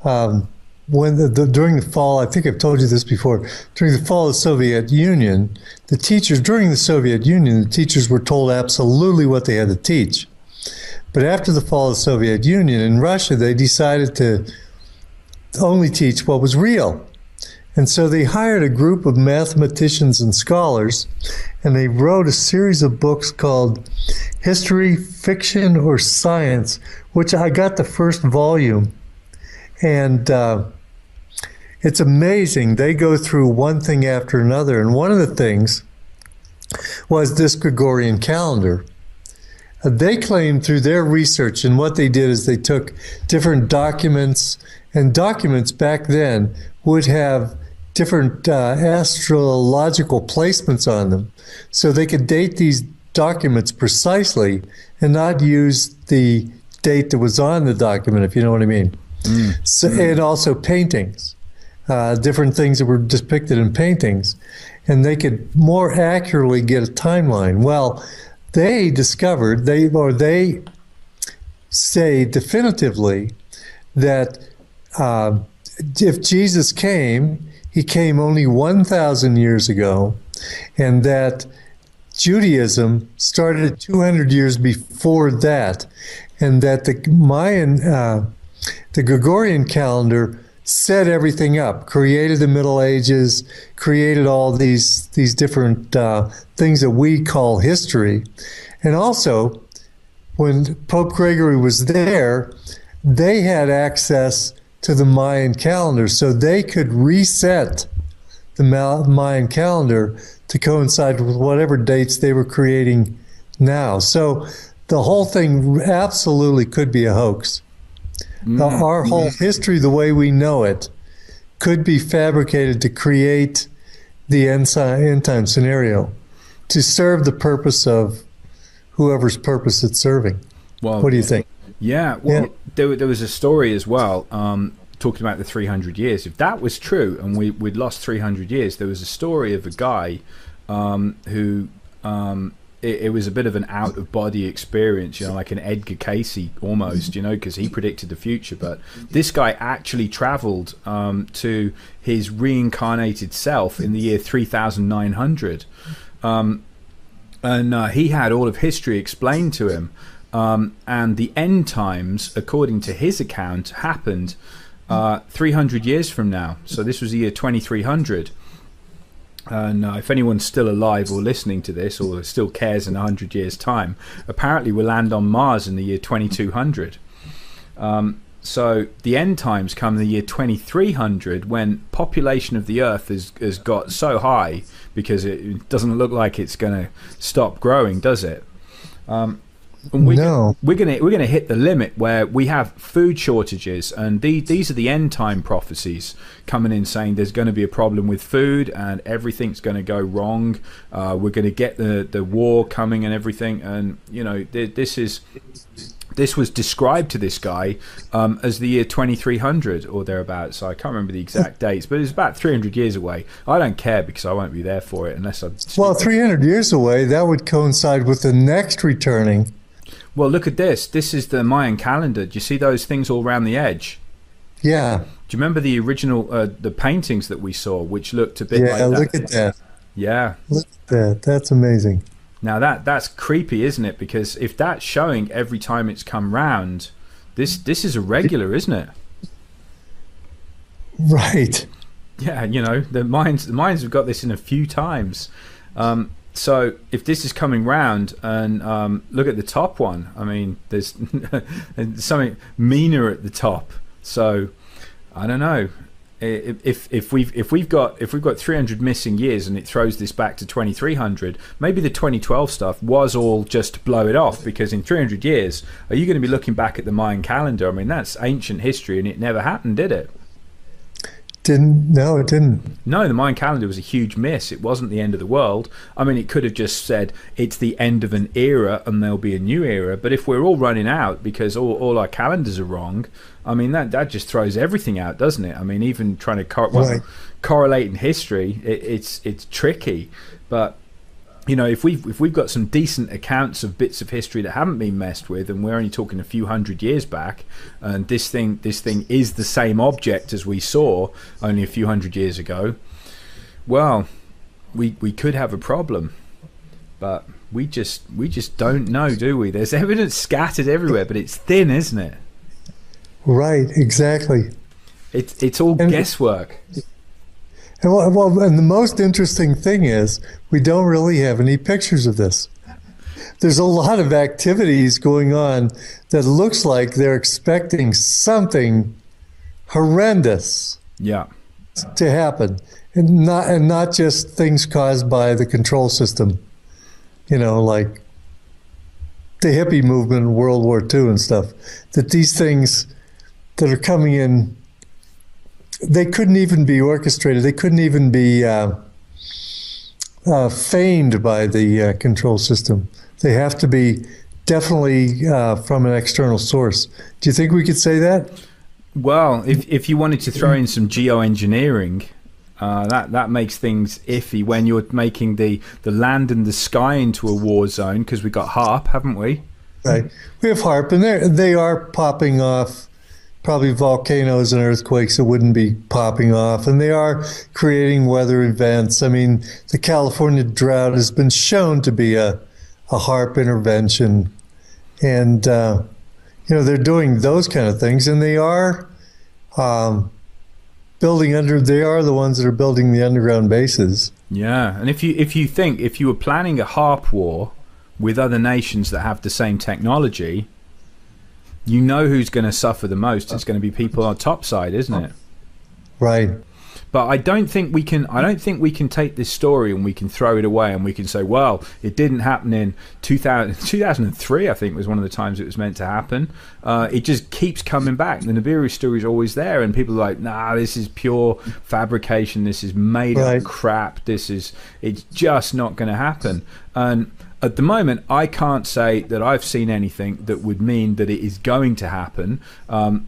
when during the fall, I think I've told you this before, during the fall of the Soviet Union, the teachers were told absolutely what they had to teach. But after the fall of the Soviet Union in Russia, they decided to only teach what was real. And so they hired a group of mathematicians and scholars, and they wrote a series of books called History, Fiction, or Science, which I got the first volume. And it's amazing. They go through one thing after another. And one of the things was this Gregorian calendar. They claimed through their research, and what they did is they took different documents, and documents back then would have different astrological placements on them. So they could date these documents precisely and not use the date that was on the document, if you know what I mean. So, and also paintings, different things that were depicted in paintings, and they could more accurately get a timeline. Well, they discovered, they say definitively that if Jesus came, he came only 1,000 years ago, and that Judaism started 200 years before that, and that the Mayan, the Gregorian calendar set everything up, created the Middle Ages, created all these different things that we call history. And also, when Pope Gregory was there, they had access to the Mayan calendar, so they could reset the Mayan calendar to coincide with whatever dates they were creating now. So the whole thing absolutely could be a hoax. Our whole history, the way we know it, could be fabricated to create the end time scenario to serve the purpose of whoever's purpose it's serving. Well, what do you think? Yeah, well, there was a story as well, talking about the 300 years. If that was true, and we'd lost 300 years, there was a story of a guy who... It was a bit of an out-of-body experience, like an Edgar Casey almost, because he predicted the future. But this guy actually travelled to his reincarnated self in the year 3900. And he had all of history explained to him. And the end times, according to his account, happened 300 years from now. So this was the year 2300. And if anyone's still alive or listening to this, or still cares in 100 years' time, apparently we'll land on Mars in the year 2200. So the end times come in the year 2300, when population of the Earth has got so high, because it doesn't look like it's going to stop growing, does it? And we're gonna hit the limit where we have food shortages, and these are the end time prophecies coming in, saying there's going to be a problem with food and everything's going to go wrong. We're going to get the war coming and everything, and this was described to this guy as the year 2300 or thereabouts. So I can't remember the exact dates, but it's about 300 years away. I don't care because I won't be there for it unless I... Well, 300 years away, that would coincide with the next returning. Well, look at this. This is the Mayan calendar. Do you see those things all around the edge? Yeah. Do you remember the original, the paintings that we saw, which looked a bit like that? Yeah, look at that. Yeah. Look at that. That's amazing. Now that's creepy, isn't it? Because if that's showing every time it's come round, this is irregular, isn't it? Right. Yeah, the Mayans have got this in a few times. So if this is coming round, and look at the top one, I mean, there's something meaner at the top. So I don't know. If we've got 300 missing years, and it throws this back to 2300, maybe the 2012 stuff was all just to blow it off, because in 300 years, are you going to be looking back at the Mayan calendar? I mean, that's ancient history, and it never happened, did it? No, it didn't. No, the Mayan calendar was a huge miss. It wasn't the end of the world. I mean, it could have just said it's the end of an era and there'll be a new era. But if we're all running out because all our calendars are wrong, I mean, that just throws everything out, doesn't it? I mean, even trying to correlate in history, it's tricky. But if we've got some decent accounts of bits of history that haven't been messed with, and we're only talking a few hundred years back, and this thing is the same object as we saw only a few hundred years ago, well, we could have a problem. But we just don't know, do we? There's evidence scattered everywhere, but it's thin, isn't it? Right, exactly. It's all guesswork. And the most interesting thing is we don't really have any pictures of this. There's a lot of activities going on that looks like they're expecting something horrendous to happen, and not just things caused by the control system like the hippie movement in World War II and stuff, that these things that are coming in, they couldn't even be orchestrated. They couldn't even be feigned by the control system. They have to be definitely from an external source. Do you think we could say that? Well, if you wanted to throw in some geoengineering, that makes things iffy when you're making the land and the sky into a war zone, because we got HARP, haven't we? Right. We have HARP, and they are popping off probably volcanoes and earthquakes that wouldn't be popping off, and they are creating weather events. I mean, the California drought has been shown to be a HARP intervention, and they're doing those kind of things, and they are they are the ones that are building the underground bases. Yeah, and if you were planning a HARP war with other nations that have the same technology, you know who's going to suffer the most. It's going to be people on top side, isn't it? Right. But I don't think we can take this story and we can throw it away and we can say, well, it didn't happen in 2003, I think was one of the times it was meant to happen. It just keeps coming back. The Nibiru story is always there, and people are like, nah, this is pure fabrication. This is made up crap. It's just not going to happen. And at the moment, I can't say that I've seen anything that would mean that it is going to happen.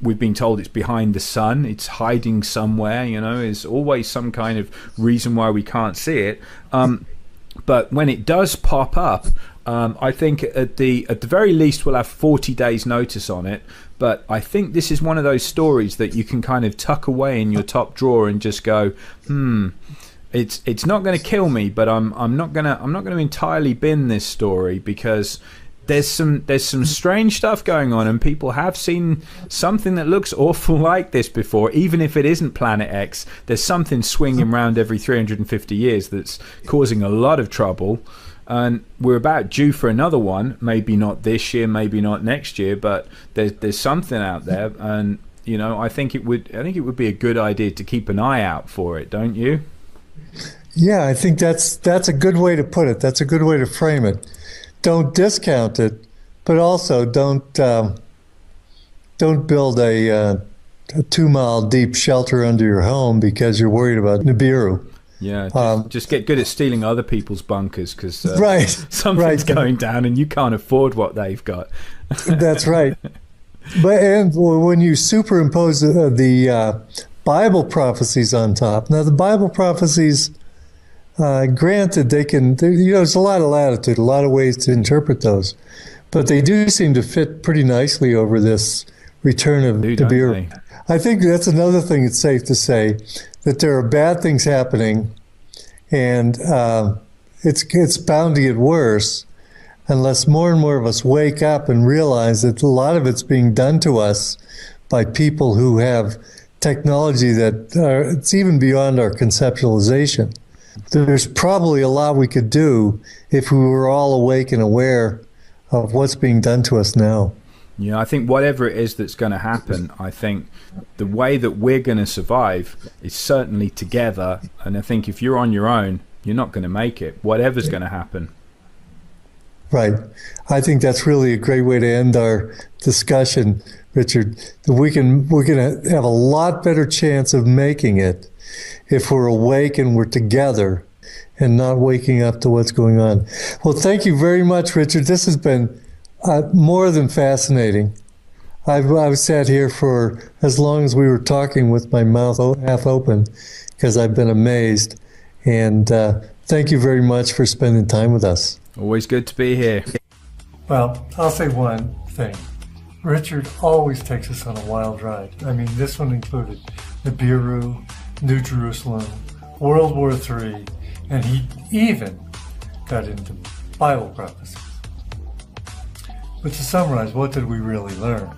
We've been told it's behind the sun, it's hiding somewhere, there's always some kind of reason why we can't see it. But when it does pop up, I think at the very least we'll have 40 days notice on it. But I think this is one of those stories that you can kind of tuck away in your top drawer and just go, It's not going to kill me, but I'm not going to entirely bin this story, because there's some strange stuff going on, and people have seen something that looks awful like this before. Even if it isn't Planet X, there's something swinging around every 350 years that's causing a lot of trouble, and we're about due for another one. Maybe not this year, maybe not next year, but there's something out there, and I think it would be a good idea to keep an eye out for it, don't you? Yeah, I think that's a good way to put it. That's a good way to frame it. Don't discount it, but also don't build a 2-mile deep shelter under your home because you're worried about Nibiru. Yeah, just get good at stealing other people's bunkers, because something's right. going down and you can't afford what they've got. That's right. And when you superimpose the Bible prophecies on top. Now, the Bible prophecies, granted, there's a lot of latitude, a lot of ways to interpret those, but they do seem to fit pretty nicely over this return of Nibiru. I think that's another thing it's safe to say, that there are bad things happening, and it's bound to get worse unless more and more of us wake up and realize that a lot of it's being done to us by people who have technology that it's even beyond our conceptualization. There's probably a lot we could do if we were all awake and aware of what's being done to us now. Yeah, I think whatever it is that's going to happen, I think the way that we're going to survive is certainly together. And I think if you're on your own, you're not going to make it, whatever's going to happen. Right. I think that's really a great way to end our discussion, Richard. We're going to have a lot better chance of making it if we're awake and we're together and not waking up to what's going on. Well, thank you very much, Richard. This has been more than fascinating. I've sat here for as long as we were talking with my mouth half open, because I've been amazed. And thank you very much for spending time with us. Always good to be here. Well, I'll say one thing. Richard always takes us on a wild ride. I mean, this one included Nibiru, New Jerusalem, World War III, and he even got into Bible prophecies. But to summarize, what did we really learn?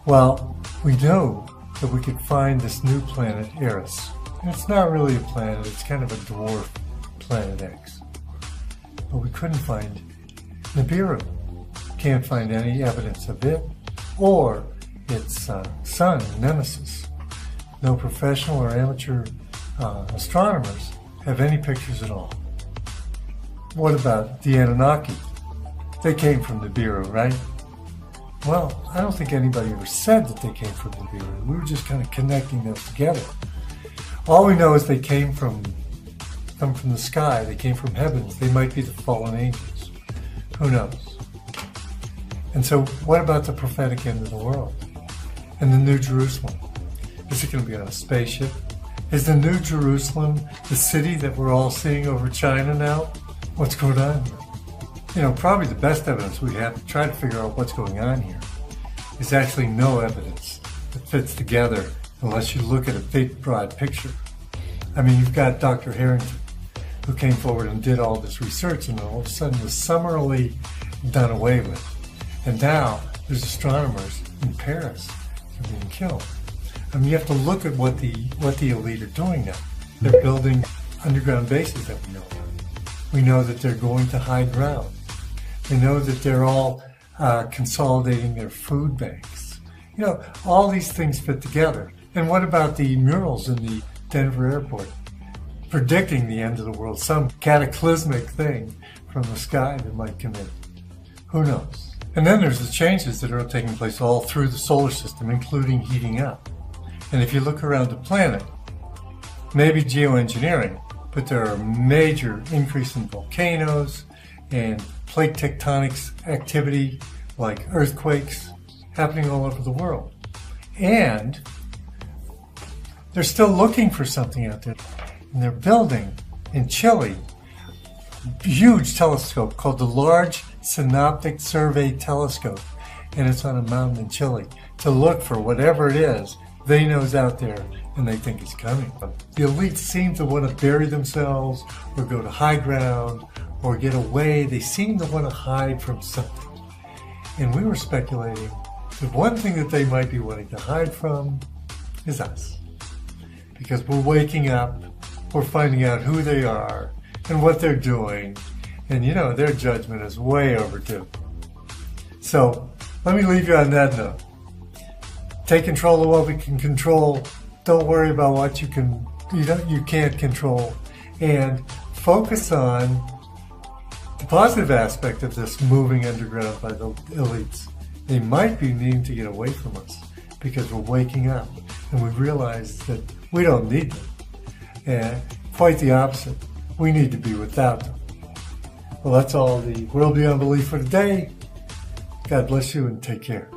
Well, we know that we could find this new planet, Eris. And it's not really a planet, it's kind of a dwarf planet X. But we couldn't find Nibiru. Can't find any evidence of it or its sun, Nemesis. No professional or amateur astronomers have any pictures at all. what about the Anunnaki? They came from Nibiru, right? Well, I don't think anybody ever said that they came from Nibiru. We were just kind of connecting those together. All we know is they come from the sky. They came from heavens. They might be the fallen angels. Who knows? And so what about the prophetic end of the world? And the New Jerusalem? Is it going to be on a spaceship? Is the New Jerusalem the city that we're all seeing over China now? What's going on here? You know, probably the best evidence we have to try to figure out what's going on here is actually no evidence that fits together unless you look at a big, broad picture. I mean, you've got Dr. Harrington, who came forward and did all this research and all of a sudden was summarily done away with. And now there's astronomers in Paris who are being killed. I mean, you have to look at what the elite are doing now. They're building underground bases that we know of. We know that they're going to high ground. We know that they're all consolidating their food banks. You know, all these things fit together. And what about the murals in the Denver airport predicting the end of the world, some cataclysmic thing from the sky that might come in? Who knows? And then there's the changes that are taking place all through the solar system, including heating up. And if you look around the planet, maybe geoengineering, but there are major increase in volcanoes and plate tectonics activity like earthquakes happening all over the world. And they're still looking for something out there. And they're building in Chile a huge telescope called the Large Synoptic Survey Telescope. And it's on a mountain in Chile to look for whatever it is they know is out there and they think is coming. The elites seem to want to bury themselves or go to high ground or get away. They seem to want to hide from something. And we were speculating that one thing that they might be wanting to hide from is us. Because we're waking up, we're finding out who they are and what they're doing. And you know, their judgment is way overdue. So let me leave you on that note. Take control of what we can control. Don't worry about what you can't control. And focus on the positive aspect of this moving underground by the elites. They might be needing to get away from us because we're waking up and we realize that we don't need them. And quite the opposite. We need to be without them. Well, that's all the World Beyond Belief for today. God bless you and take care.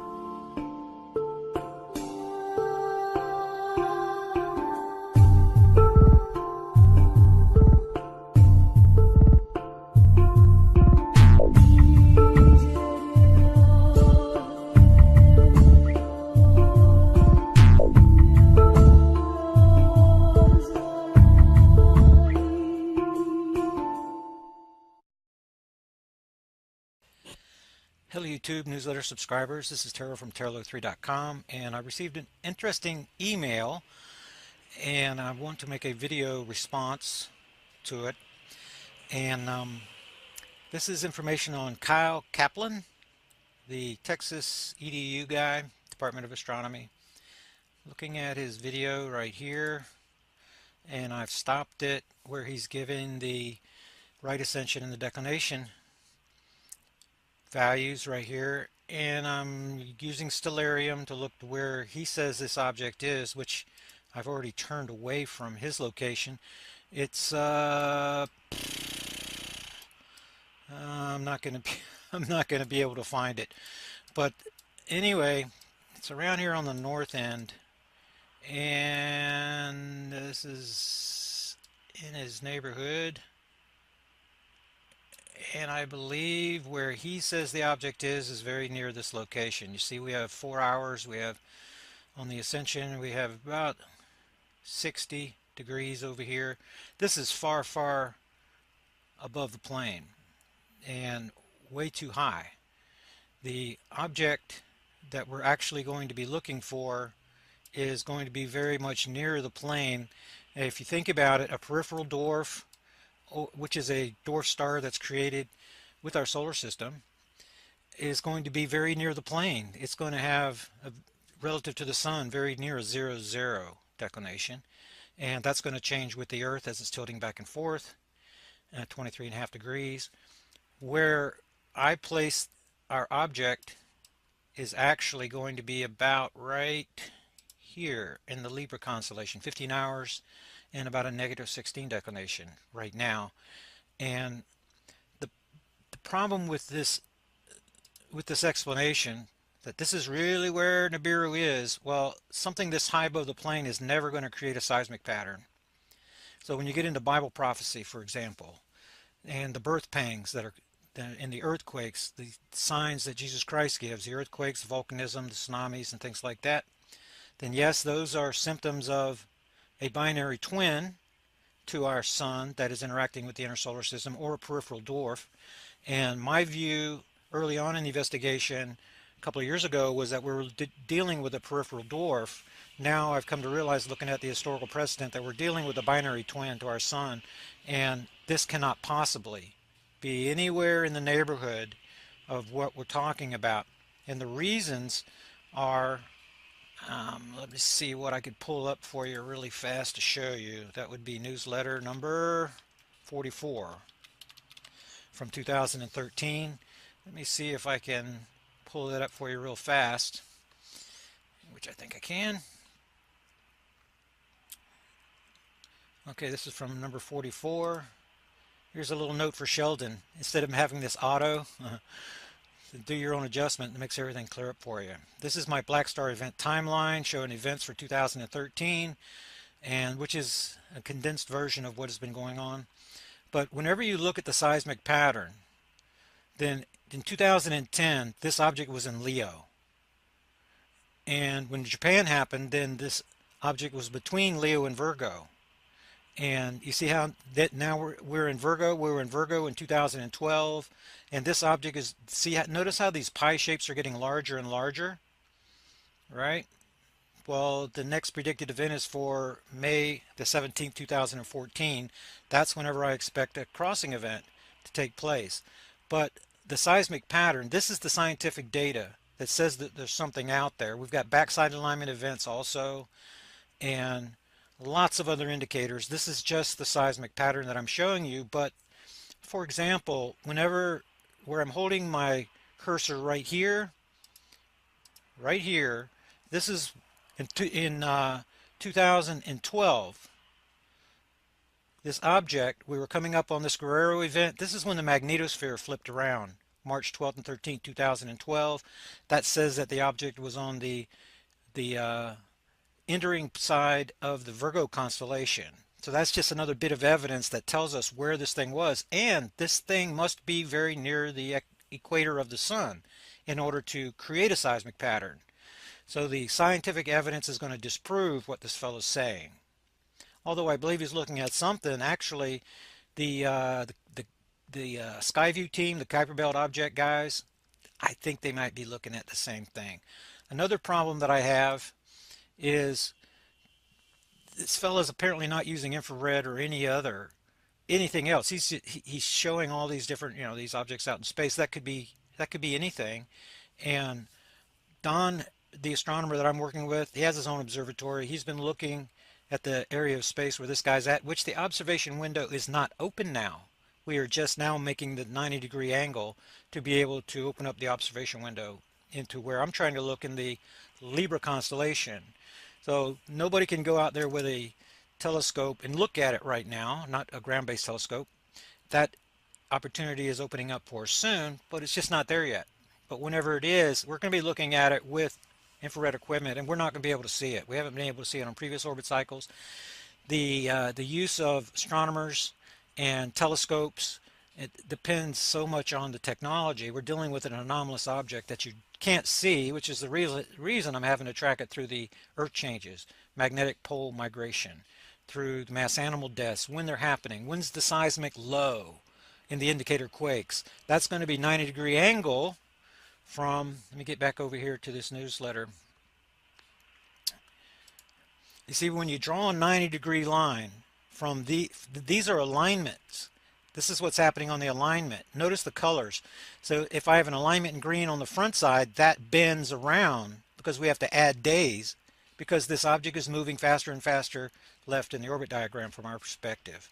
Hello YouTube newsletter subscribers, this is Terrell from Terrell3.com, and I received an interesting email and I want to make a video response to it. And this is information on Kyle Kaplan, the Texas EDU guy, Department of Astronomy. Looking at his video right here, and I've stopped it where he's given the right ascension and the declination values right here, and I'm using stellarium to look to where he says this object is, which I've already turned away from his location. It's I'm not going to be able to find it, but anyway, it's around here on the north end, and this is in his neighborhood. And I believe where he says the object is very near this location. You see, we have 4 hours. We have on the ascension, we have about 60 degrees over here. This is far, far above the plane and way too high. The object that we're actually going to be looking for is going to be very much near the plane. If you think about it, a peripheral dwarf, which is a dwarf star that's created with our solar system, is going to be very near the plane. It's going to have, relative to the sun, very near a 0-0 declination, and that's going to change with the Earth as it's tilting back and forth. at 23.5 degrees. Where I place our object is actually going to be about right here in the Libra constellation, 15 hours and about a -16 declination right now. And the problem with this explanation, that this is really where Nibiru is, well, something this high above the plane is never going to create a seismic pattern. So when you get into Bible prophecy, for example, and the birth pangs that are in the earthquakes, the signs that Jesus Christ gives, the earthquakes, the volcanism, the tsunamis, and things like that, then yes, those are symptoms of a binary twin to our sun that is interacting with the inner solar system, or a peripheral dwarf. And my view early on in the investigation a couple of years ago was that we were dealing with a peripheral dwarf. Now I've come to realize, looking at the historical precedent, that we're dealing with a binary twin to our sun, and this cannot possibly be anywhere in the neighborhood of what we're talking about. And the reasons are, let me see what I could pull up for you really fast to show you. That would be newsletter number 44 from 2013. Let me see if I can pull that up for you real fast, which I think I can. Okay, this is from number 44. Here's a little note for Sheldon. Instead of having this auto, do your own adjustment. It makes everything clear up for you. This is my Black Star event timeline showing events for 2013, and which is a condensed version of what has been going on. But whenever you look at the seismic pattern, then in 2010, this object was in Leo. And when Japan happened, then this object was between Leo and Virgo. And you see how that now we're in Virgo. We were in Virgo in 2012, and this object is, notice how these pie shapes are getting larger and larger, right? Well, the next predicted event is for May the 17th, 2014. That's whenever I expect a crossing event to take place. But the seismic pattern, this is the scientific data that says that there's something out there. We've got backside alignment events also, and lots of other indicators. This is just the seismic pattern that I'm showing you. But for example, where I'm holding my cursor right here, this is in 2012. This object, we were coming up on this Guerrero event. This is when the magnetosphere flipped around, March 12th and 13th, 2012. That says that the object was on the entering side of the Virgo constellation. So that's just another bit of evidence that tells us where this thing was. And this thing must be very near the equator of the sun in order to create a seismic pattern. So the scientific evidence is going to disprove what this fellow's saying. Although I believe he's looking at something. Actually, the Skyview team, the Kuiper Belt object guys, I think they might be looking at the same thing. Another problem that I have is this fellow's apparently not using infrared or anything else. He's showing all these different, these objects out in space. That could be anything. And Don, the astronomer that I'm working with, he has his own observatory. He's been looking at the area of space where this guy's at, which the observation window is not open now. We are just now making the 90-degree angle to be able to open up the observation window into where I'm trying to look in the Libra constellation. So nobody can go out there with a telescope and look at it right now, not a ground-based telescope. That opportunity is opening up for us soon, but it's just not there yet. But whenever it is, we're going to be looking at it with infrared equipment, and we're not going to be able to see it. We haven't been able to see it on previous orbit cycles. The use of astronomers and telescopes, it depends so much on the technology. We're dealing with an anomalous object that you can't see, which is the reason I'm having to track it through the Earth changes, magnetic pole migration, through the mass animal deaths, when they're happening, when's the seismic low in the indicator quakes. That's going to be 90-degree angle from, let me get back over here to this newsletter. You see, when you draw a 90-degree line from these are alignments. This is what's happening on the alignment. Notice the colors. So if I have an alignment in green on the front side, that bends around because we have to add days because this object is moving faster and faster left in the orbit diagram from our perspective.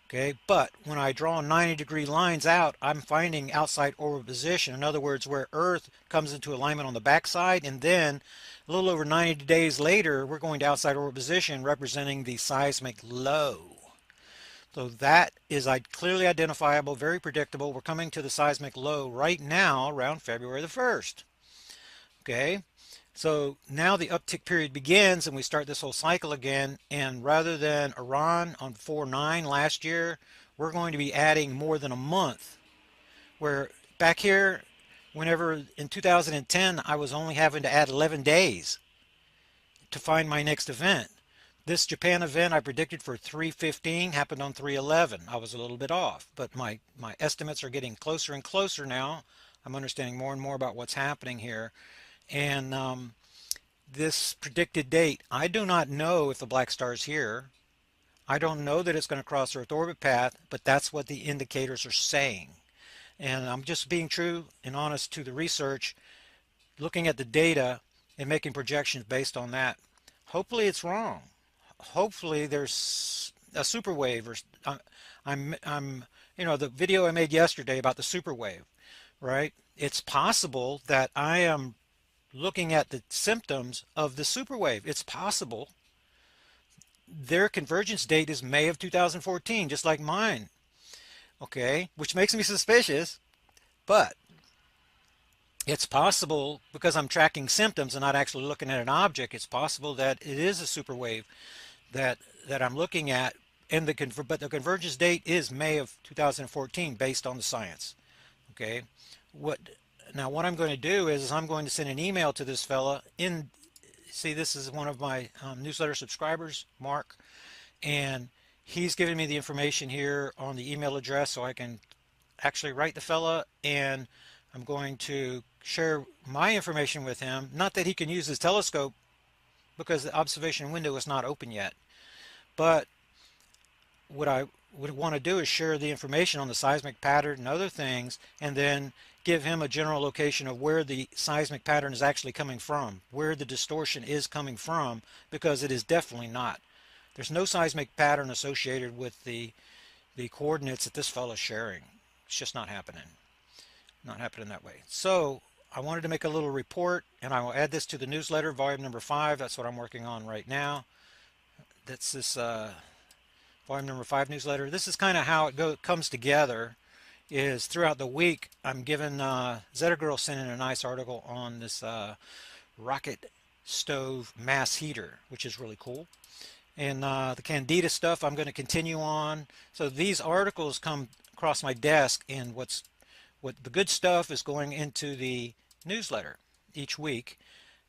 Okay, but when I draw 90-degree lines out, I'm finding outside orbit position. In other words, where Earth comes into alignment on the backside, and then a little over 90 days later, we're going to outside orbit position representing the seismic low. So that is clearly identifiable, very predictable. We're coming to the seismic low right now around February the 1st. Okay, so now the uptick period begins and we start this whole cycle again. And rather than Iran on 4/9 last year, we're going to be adding more than a month. Where back here, whenever in 2010, I was only having to add 11 days to find my next event. This Japan event I predicted for 3/15 happened on 3/11. I was a little bit off, but my estimates are getting closer and closer now. I'm understanding more and more about what's happening here. And this predicted date, I do not know if the black star is here. I don't know that it's going to cross Earth orbit path, but that's what the indicators are saying. And I'm just being true and honest to the research, looking at the data and making projections based on that. Hopefully it's wrong. Hopefully there's a super wave, or the video I made yesterday about the super wave, right? It's possible that I am looking at the symptoms of the super wave. It's possible. Their convergence date is May of 2014, just like mine. Okay, which makes me suspicious, but it's possible, because I'm tracking symptoms and not actually looking at an object, it's possible that it is a super wave that I'm looking at, and but the convergence date is May of 2014 based on the science. Okay, what I'm going to do is I'm going to send an email to this fella. See, this is one of my newsletter subscribers, Mark, and he's giving me the information here on the email address so I can actually write the fella, and I'm going to share my information with him. Not that he can use his telescope, because the observation window is not open yet, but what I would want to do is share the information on the seismic pattern and other things, and then give him a general location of where the seismic pattern is actually coming from, where the distortion is coming from, because it is definitely not. There's no seismic pattern associated with the coordinates that this fellow is sharing. It's just not happening. Not happening that way. So I wanted to make a little report, and I will add this to the newsletter, volume number 5. That's what I'm working on right now. That's this volume number 5 newsletter. This is kind of how it comes together. Is throughout the week I'm given Zeta Girl sent in a nice article on this rocket stove mass heater, which is really cool. And the Candida stuff I'm going to continue on. So these articles come across my desk, and what the good stuff is going into the newsletter each week.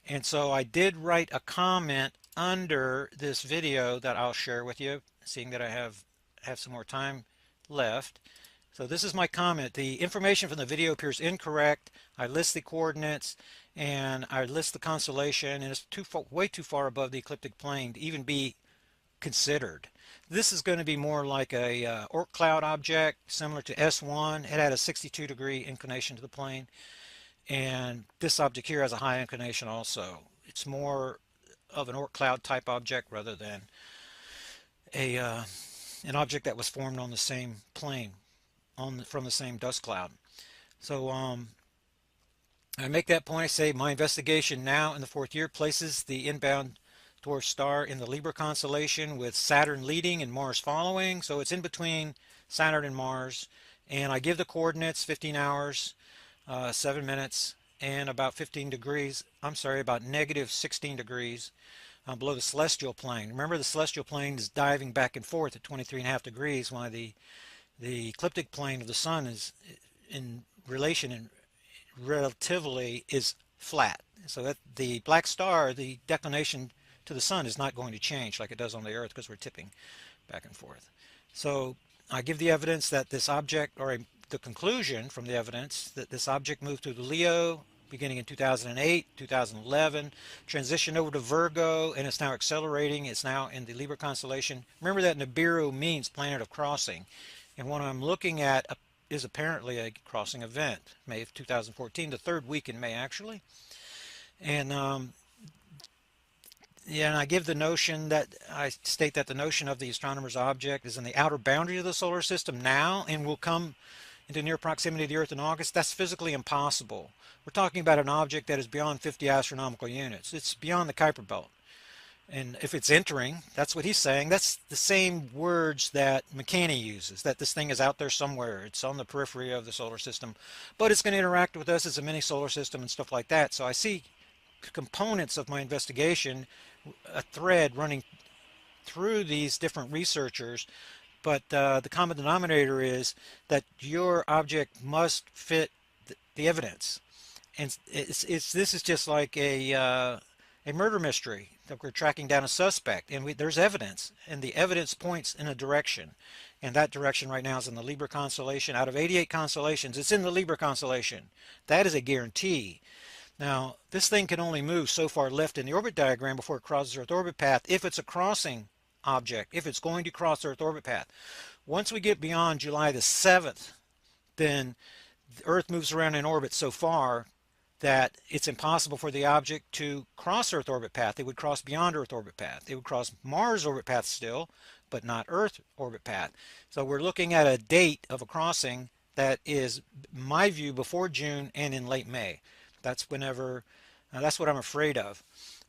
And so I did write a comment under this video that I'll share with you, seeing that I have some more time left. So this is my comment. The information from the video appears incorrect. I list the coordinates and I list the constellation, and it's way too far above the ecliptic plane to even be considered. This is going to be more like a Oort cloud object, similar to S1. It had a 62-degree inclination to the plane, and this object here has a high inclination also. It's more of an Oort cloud type object rather than an object that was formed on the same plane, from the same dust cloud. So I make that point. I say my investigation now in the 4th year places the inbound dwarf star in the Libra constellation, with Saturn leading and Mars following. So it's in between Saturn and Mars, and I give the coordinates: 15 hours, 7 minutes, and about 15 degrees. I'm sorry, about negative 16 degrees below the celestial plane. Remember, the celestial plane is diving back and forth at 23.5 degrees, while the ecliptic plane of the sun is in relation and relatively is flat. So that the black star, the declination to the sun, is not going to change like it does on the Earth, because we're tipping back and forth. So I give the evidence that this object, or the conclusion from the evidence, that this object moved through the Leo beginning in 2008, 2011, transitioned over to Virgo, and it's now accelerating. It's now in the Libra constellation. Remember that Nibiru means planet of crossing. And what I'm looking at is apparently a crossing event, May of 2014, the 3rd week in May, actually. And Yeah, and I give the notion that I state that the notion of the astronomer's object is in the outer boundary of the solar system now and will come into near proximity to the Earth in August. That's physically impossible. We're talking about an object that is beyond 50 astronomical units. It's beyond the Kuiper Belt. And if it's entering, that's what he's saying. That's the same words that McCanney uses, that this thing is out there somewhere. It's on the periphery of the solar system, but it's going to interact with us as a mini solar system and stuff like that. So I see components of my investigation, a thread running through these different researchers, but the common denominator is that your object must fit the evidence. And this is just like a murder mystery that we're tracking down a suspect, and there's evidence, and the evidence points in a direction, and that direction right now is in the Libra constellation. Out of 88 constellations, it's in the Libra constellation. That is a guarantee. Now, this thing can only move so far left in the orbit diagram before it crosses Earth orbit path if it's a crossing object, if it's going to cross Earth orbit path. Once we get beyond July the 7th, then the Earth moves around in orbit so far that it's impossible for the object to cross Earth orbit path. It would cross beyond Earth orbit path. It would cross Mars orbit path still, but not Earth orbit path. So we're looking at a date of a crossing that is, in my view, before June and in late May. That's whenever, that's what I'm afraid of.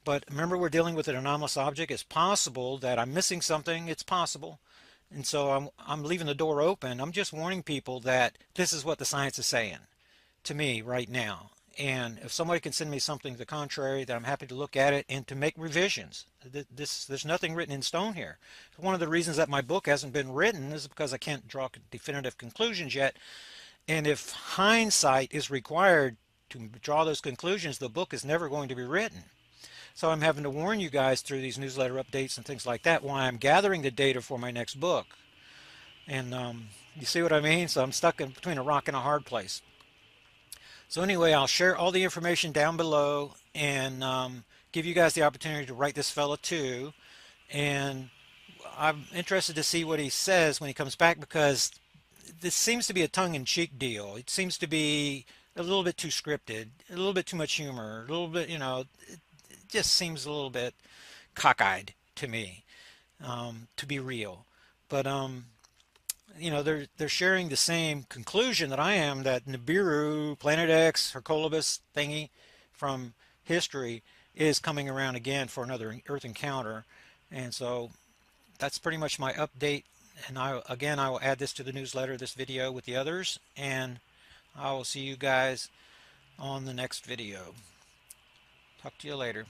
But remember, we're dealing with an anomalous object. It's possible that I'm missing something. It's possible. And so I'm leaving the door open. I'm just warning people that this is what the science is saying to me right now. And if somebody can send me something to the contrary, then I'm happy to look at it and to make revisions. There's nothing written in stone here. One of the reasons that my book hasn't been written is because I can't draw definitive conclusions yet. And if hindsight is required to draw those conclusions, the book is never going to be written. So I'm having to warn you guys through these newsletter updates and things like that why I'm gathering the data for my next book. And you see what I mean? So I'm stuck in between a rock and a hard place. So anyway, I'll share all the information down below and give you guys the opportunity to write this fella too. And I'm interested to see what he says when he comes back, because this seems to be a tongue-in-cheek deal. It seems to be a little bit too scripted, a little bit too much humor, a little bit, it just seems a little bit cockeyed to me, to be real. But they're sharing the same conclusion that I am, that Nibiru, Planet X, Hercolobus thingy from history is coming around again for another Earth encounter. And so that's pretty much my update. And I will add this to the newsletter, this video with the others, and I will see you guys on the next video. Talk to you later.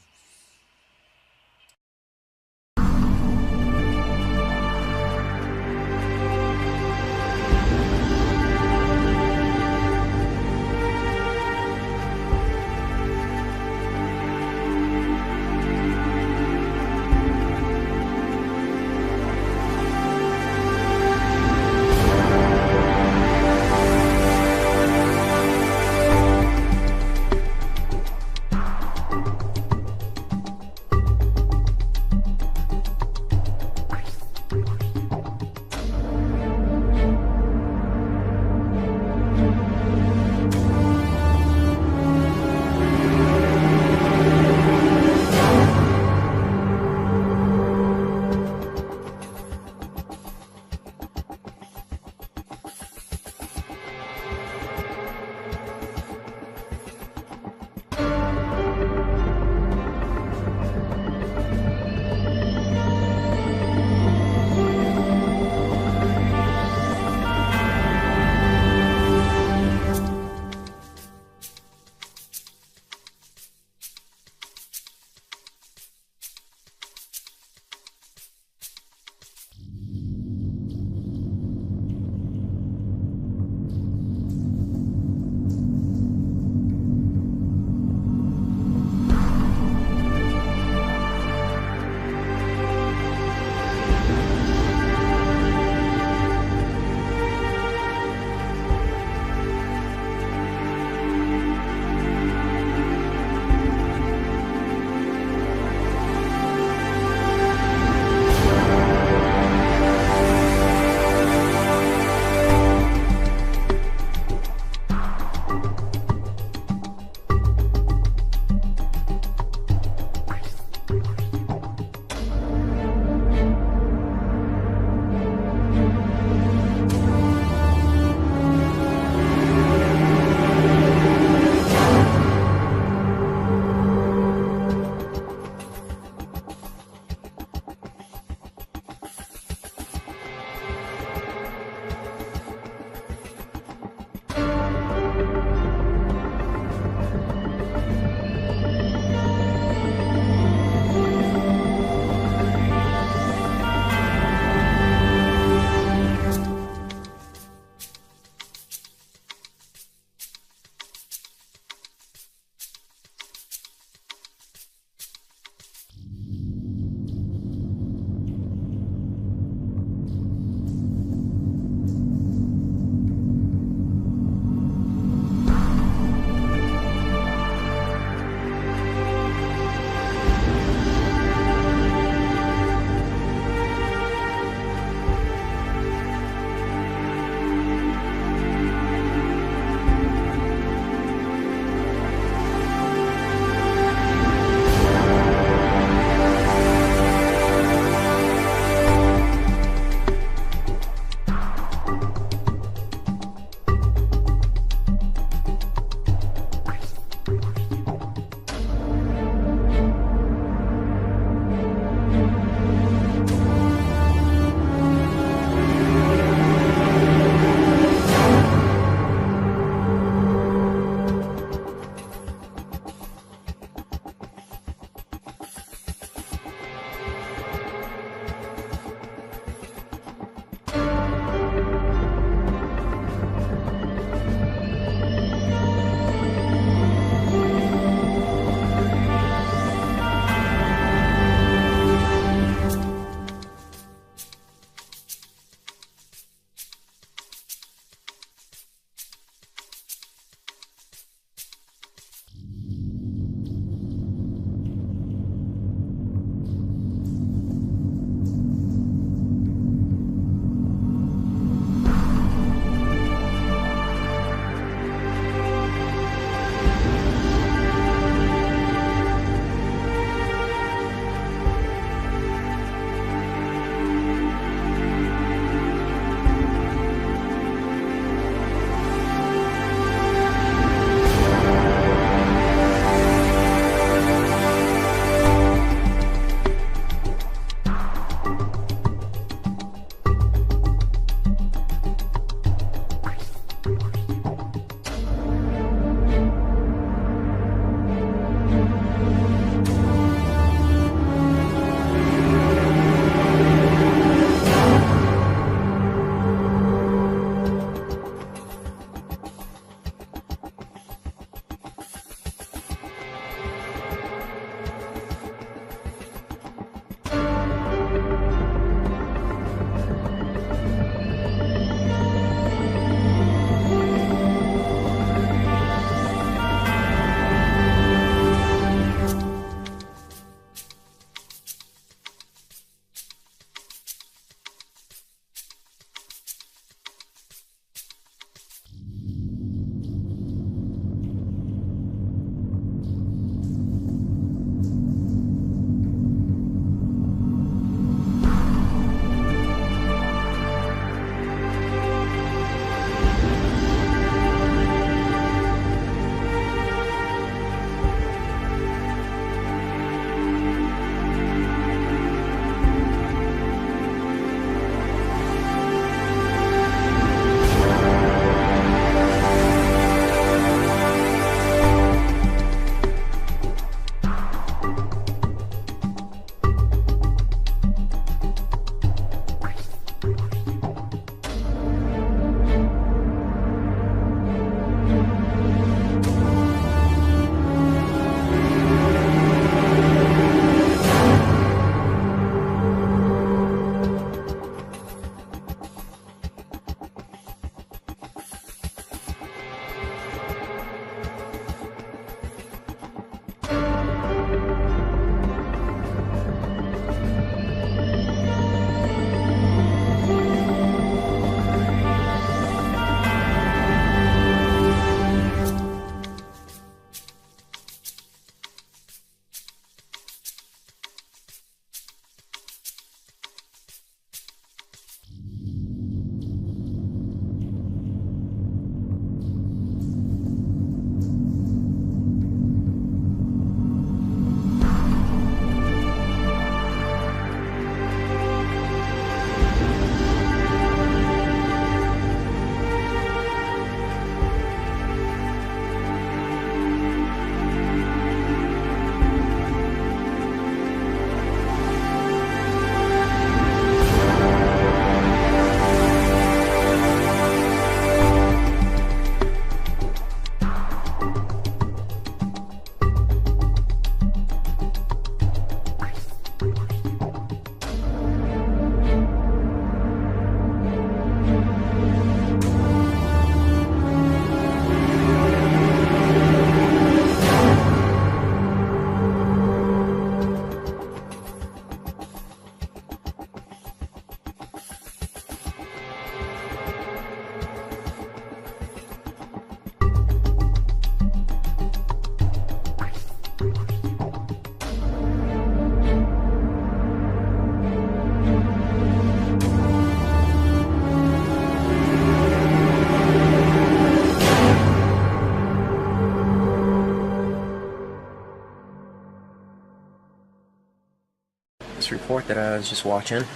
report that I was just watching. It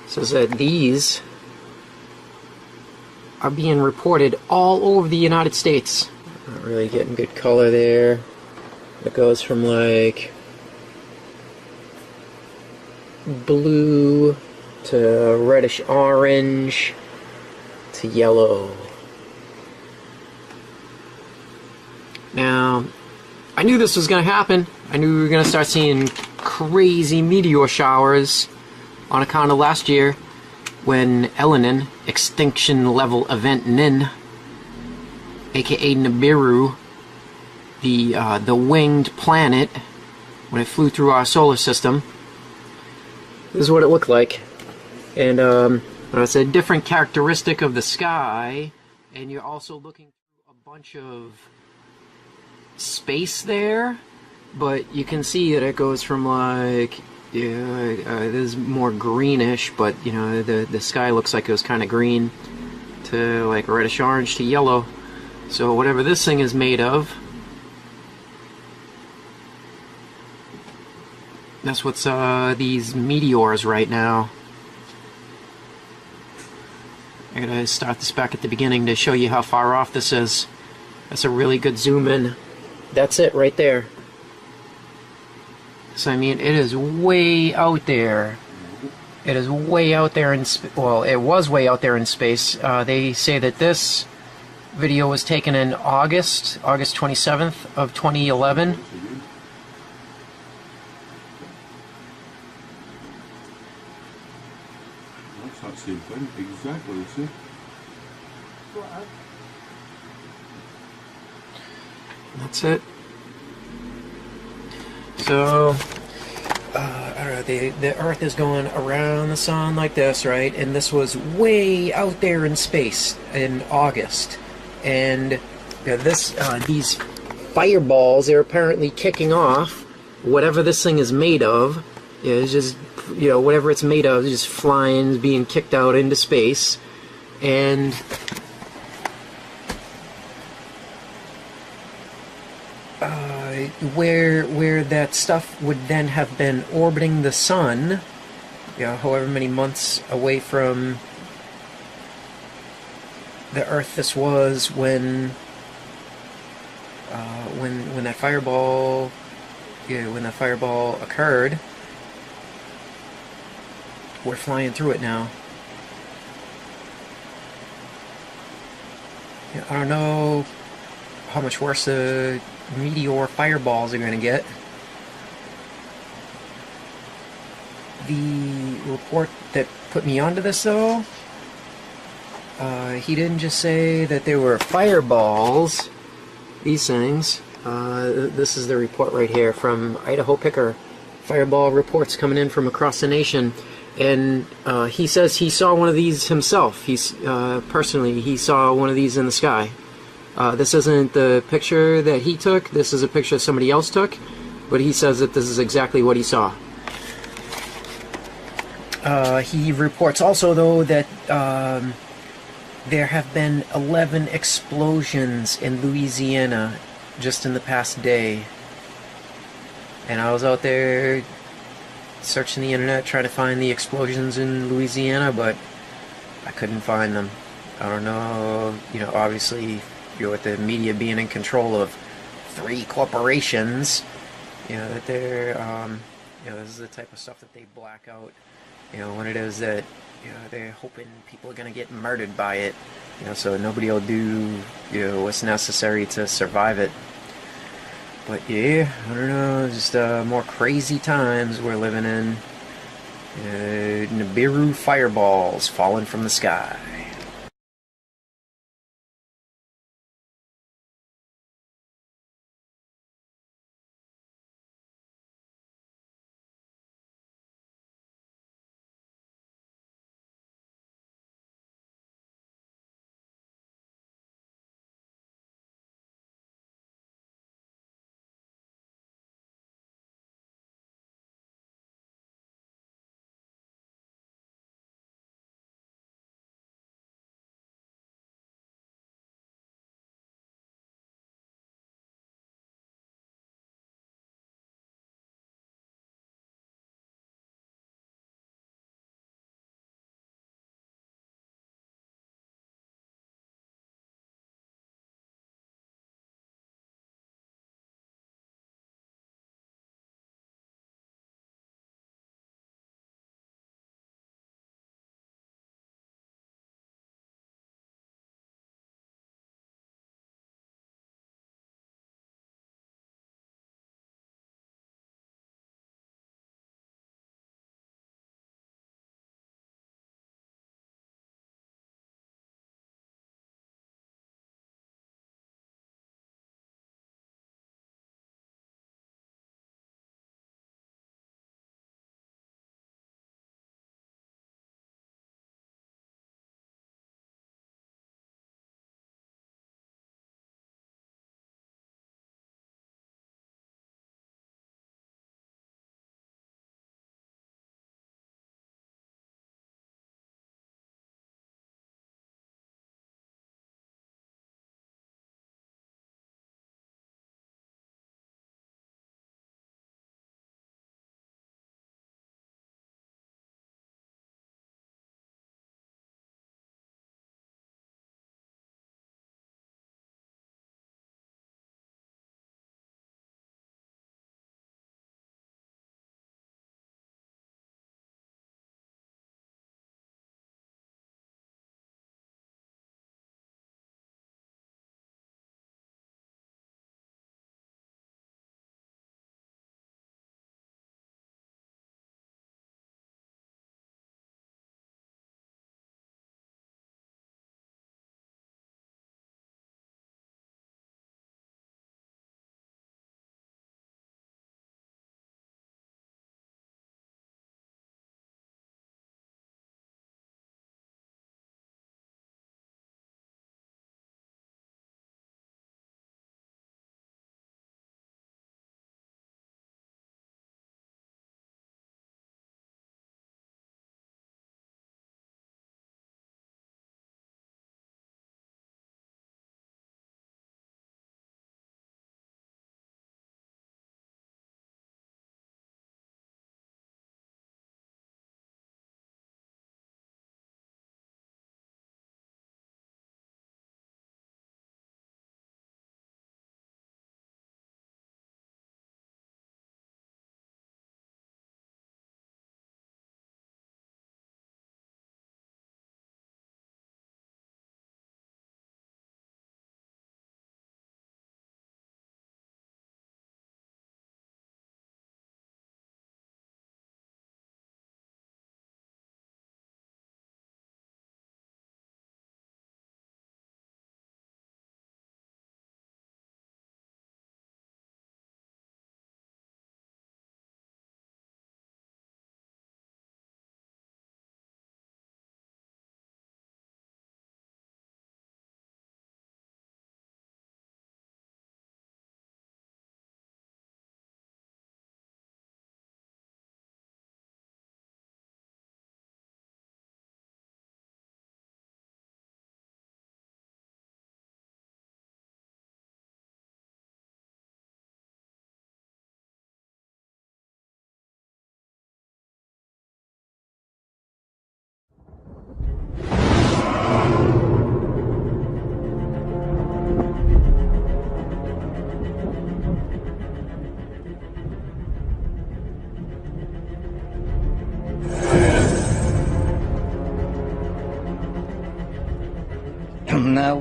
says that these are being reported all over the United States. Not really getting good color there. It goes from like blue to reddish orange to yellow. Now, I knew this was going to happen. I knew we were going to start seeing crazy meteor showers on account of last year when Elenin, extinction level event Nin, aka Nibiru, the winged planet, when it flew through our solar system. This is what it looked like. And but it's a different characteristic of the sky, and you're also looking through a bunch of space there, but you can see that it goes from like, this is more greenish, but you know, the sky looks like it was kind of green, to like reddish orange to yellow. So whatever this thing is made of, that's what's these meteors right now. I gotta start this back at the beginning to show you how far off this is. That's a really good zoom in. That's it right there. So I mean, it is way out there. It is way out there in well, it was way out there in space. They say that this video was taken in August 27th of 2011. That's not same thing. Exactly, see? That's it. So, I don't know, the Earth is going around the sun like this, right? And this was way out there in space in August. And these fireballs are apparently kicking off. Whatever this thing is made of, is just, you know, whatever it's made of is just flying, being kicked out into space. And where that stuff would then have been orbiting the sun, you know, however many months away from the Earth this was when that fireball, when that fireball occurred. We're flying through it now. Yeah, I don't know how much worse the meteor fireballs are going to get. The report that put me onto this, though, he didn't just say that there were fireballs, these things. This is the report right here from Idaho Picker. Fireball reports coming in from across the nation. And he says he saw one of these himself. He's personally, he saw one of these in the sky. This isn't the picture that he took. This is a picture somebody else took. But he says that this is exactly what he saw. He reports also, though, that there have been 11 explosions in Louisiana just in the past day. And I was out there searching the internet trying to find the explosions in Louisiana, but I couldn't find them. I don't know, you know, obviously, you know, with the media being in control of 3 corporations, you know, that they're, you know, this is the type of stuff that they black out, you know, when it is that, you know, they're hoping people are going to get murdered by it, you know, so nobody will do, you know, what's necessary to survive it. But yeah, I don't know, just more crazy times we're living in. Nibiru fireballs falling from the sky.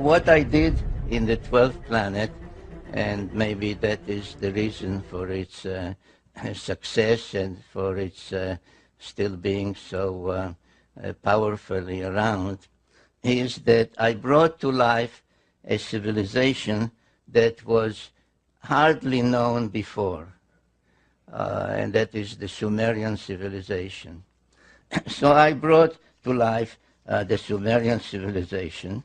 what I did in the 12th planet, and maybe that is the reason for its success and for its still being so powerfully around, is that I brought to life a civilization that was hardly known before, and that is the Sumerian civilization. So I brought to life the Sumerian civilization,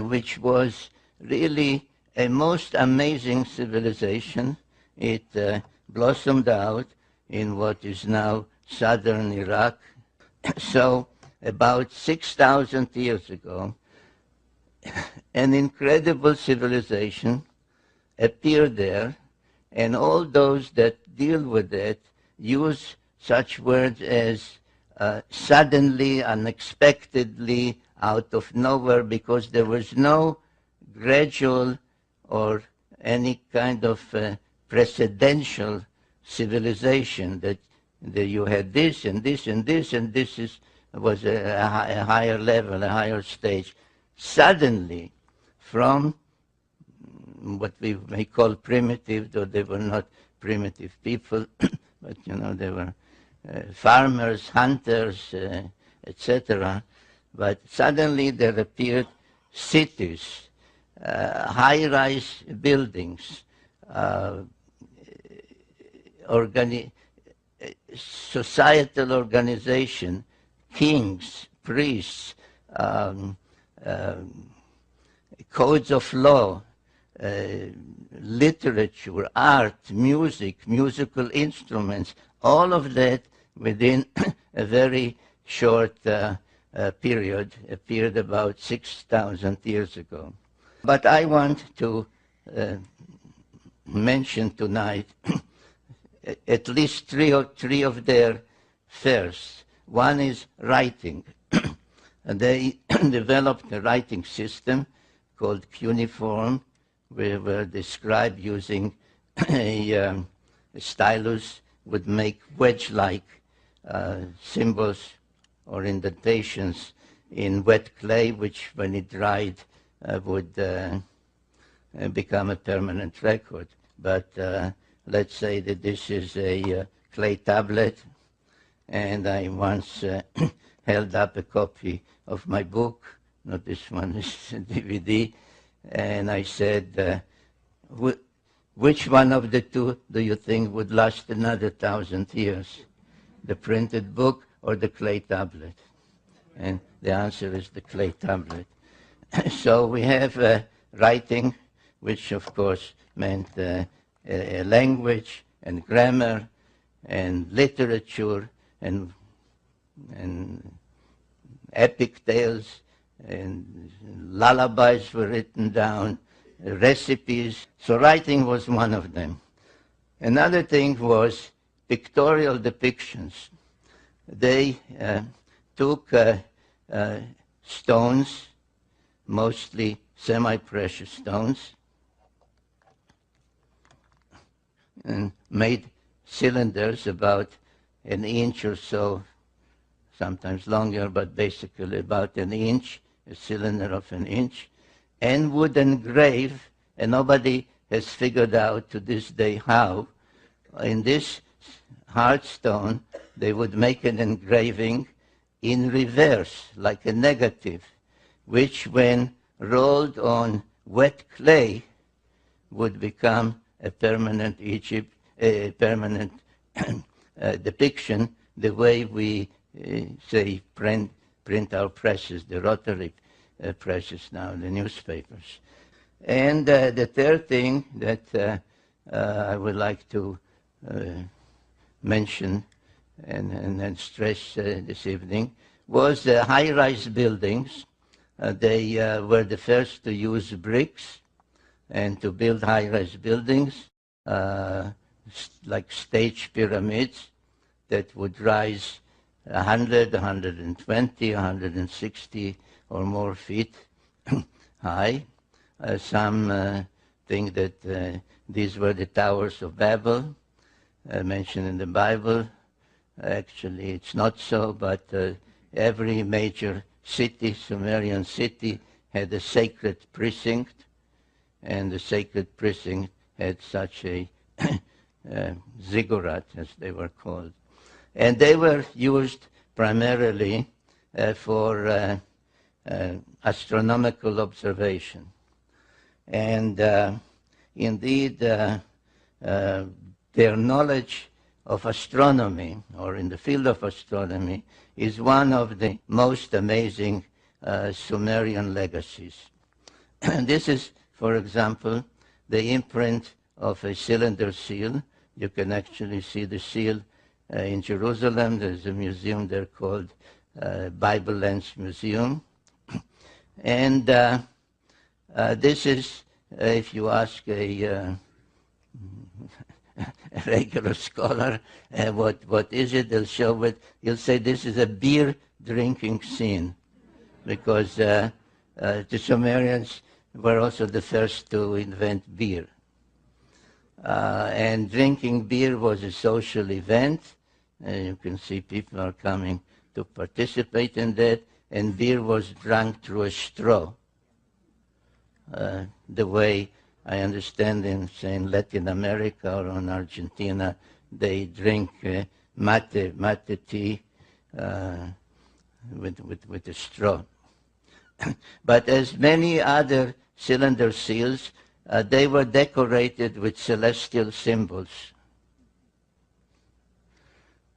which was really a most amazing civilization. It blossomed out in what is now southern Iraq. So about 6,000 years ago, an incredible civilization appeared there, and all those that deal with it use such words as suddenly, unexpectedly, out of nowhere, because there was no gradual or any kind of precedential civilization that you had this and this and this, and this was a higher level, a higher stage. Suddenly, from what we may call primitive, though they were not primitive people, but they were farmers, hunters, etc. But suddenly there appeared cities, high-rise buildings, societal organization, kings, priests, codes of law, literature, art, music, musical instruments, all of that within a very short period, appeared about 6,000 years ago. But I want to mention tonight at least three of their firsts. One is writing. They developed a writing system called cuneiform, where were described using a stylus would make wedge-like symbols or indentations in wet clay, which when it dried would become a permanent record. But let's say that this is a clay tablet, and I once held up a copy of my book, not this one, this is a DVD, and I said, which one of the two do you think would last another 1,000 years? The printed book or the clay tablet? And the answer is the clay tablet. So we have writing, which of course meant a language and grammar and literature and epic tales, and lullabies were written down, recipes. So writing was one of them. Another thing was pictorial depictions. They took stones, mostly semi-precious stones, and made cylinders about an inch or so, sometimes longer, but basically about an inch, a cylinder of an inch, and would engrave, and nobody has figured out to this day how, in this hard stone, they would make an engraving in reverse, like a negative, which when rolled on wet clay would become a permanent depiction, the way we say print our presses, the rotary presses now, the newspapers. And the third thing that I would like to mention and stress this evening was high-rise buildings. They were the first to use bricks and to build high-rise buildings, like stage pyramids that would rise 100, 120, 160 or more feet high. Some think that these were the towers of Babel, mentioned in the Bible. Actually, it's not so, but every major city, Sumerian city, had a sacred precinct, and the sacred precinct had such a ziggurat, as they were called. And they were used primarily for astronomical observation. And indeed, their knowledge of astronomy, or in the field of astronomy, is one of the most amazing Sumerian legacies. And this is, for example, the imprint of a cylinder seal. You can actually see the seal in Jerusalem. There's a museum there called Bible Lens Museum. And this is, if you ask a regular scholar, what is it? They'll show it. You'll say this is a beer drinking scene, because the Sumerians were also the first to invent beer. And drinking beer was a social event. You can see people are coming to participate in that. And beer was drunk through a straw. The way I understand in, say, in Latin America or in Argentina, they drink mate tea with a straw. But as many other cylinder seals, they were decorated with celestial symbols.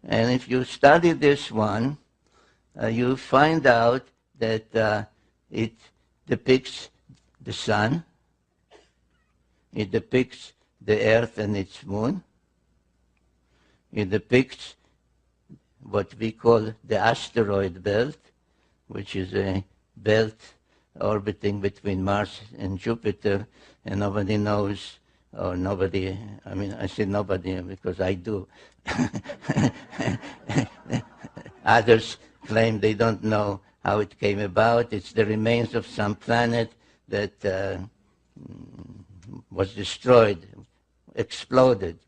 And if you study this one, you find out that it depicts the sun, it depicts the earth and its moon, it depicts what we call the asteroid belt, which is a belt orbiting between Mars and Jupiter, and nobody knows, or nobody, I mean, I say nobody because I do. Others claim they don't know how it came about. It's the remains of some planet that was destroyed, exploded,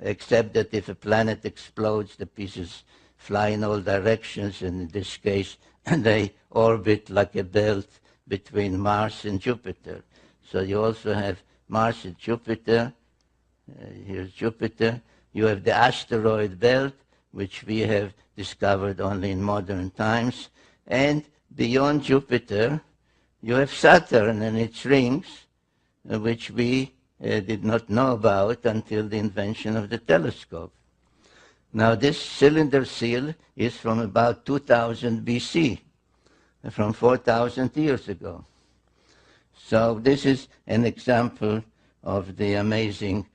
except that if a planet explodes, the pieces fly in all directions, and in this case, they orbit like a belt between Mars and Jupiter. So you also have Mars and Jupiter. Here's Jupiter. You have the asteroid belt, which we have discovered only in modern times. And beyond Jupiter, you have Saturn and its rings, which we did not know about until the invention of the telescope. Now, this cylinder seal is from about 2000 BC, from 4,000 years ago. So this is an example of the amazing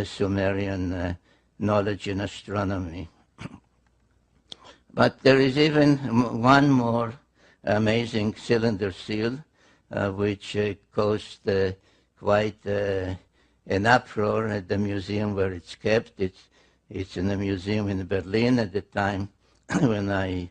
Sumerian knowledge in astronomy. But there is even one more amazing cylinder seal, which caused quite an uproar at the museum where it's kept. It's in a museum in Berlin at the time when I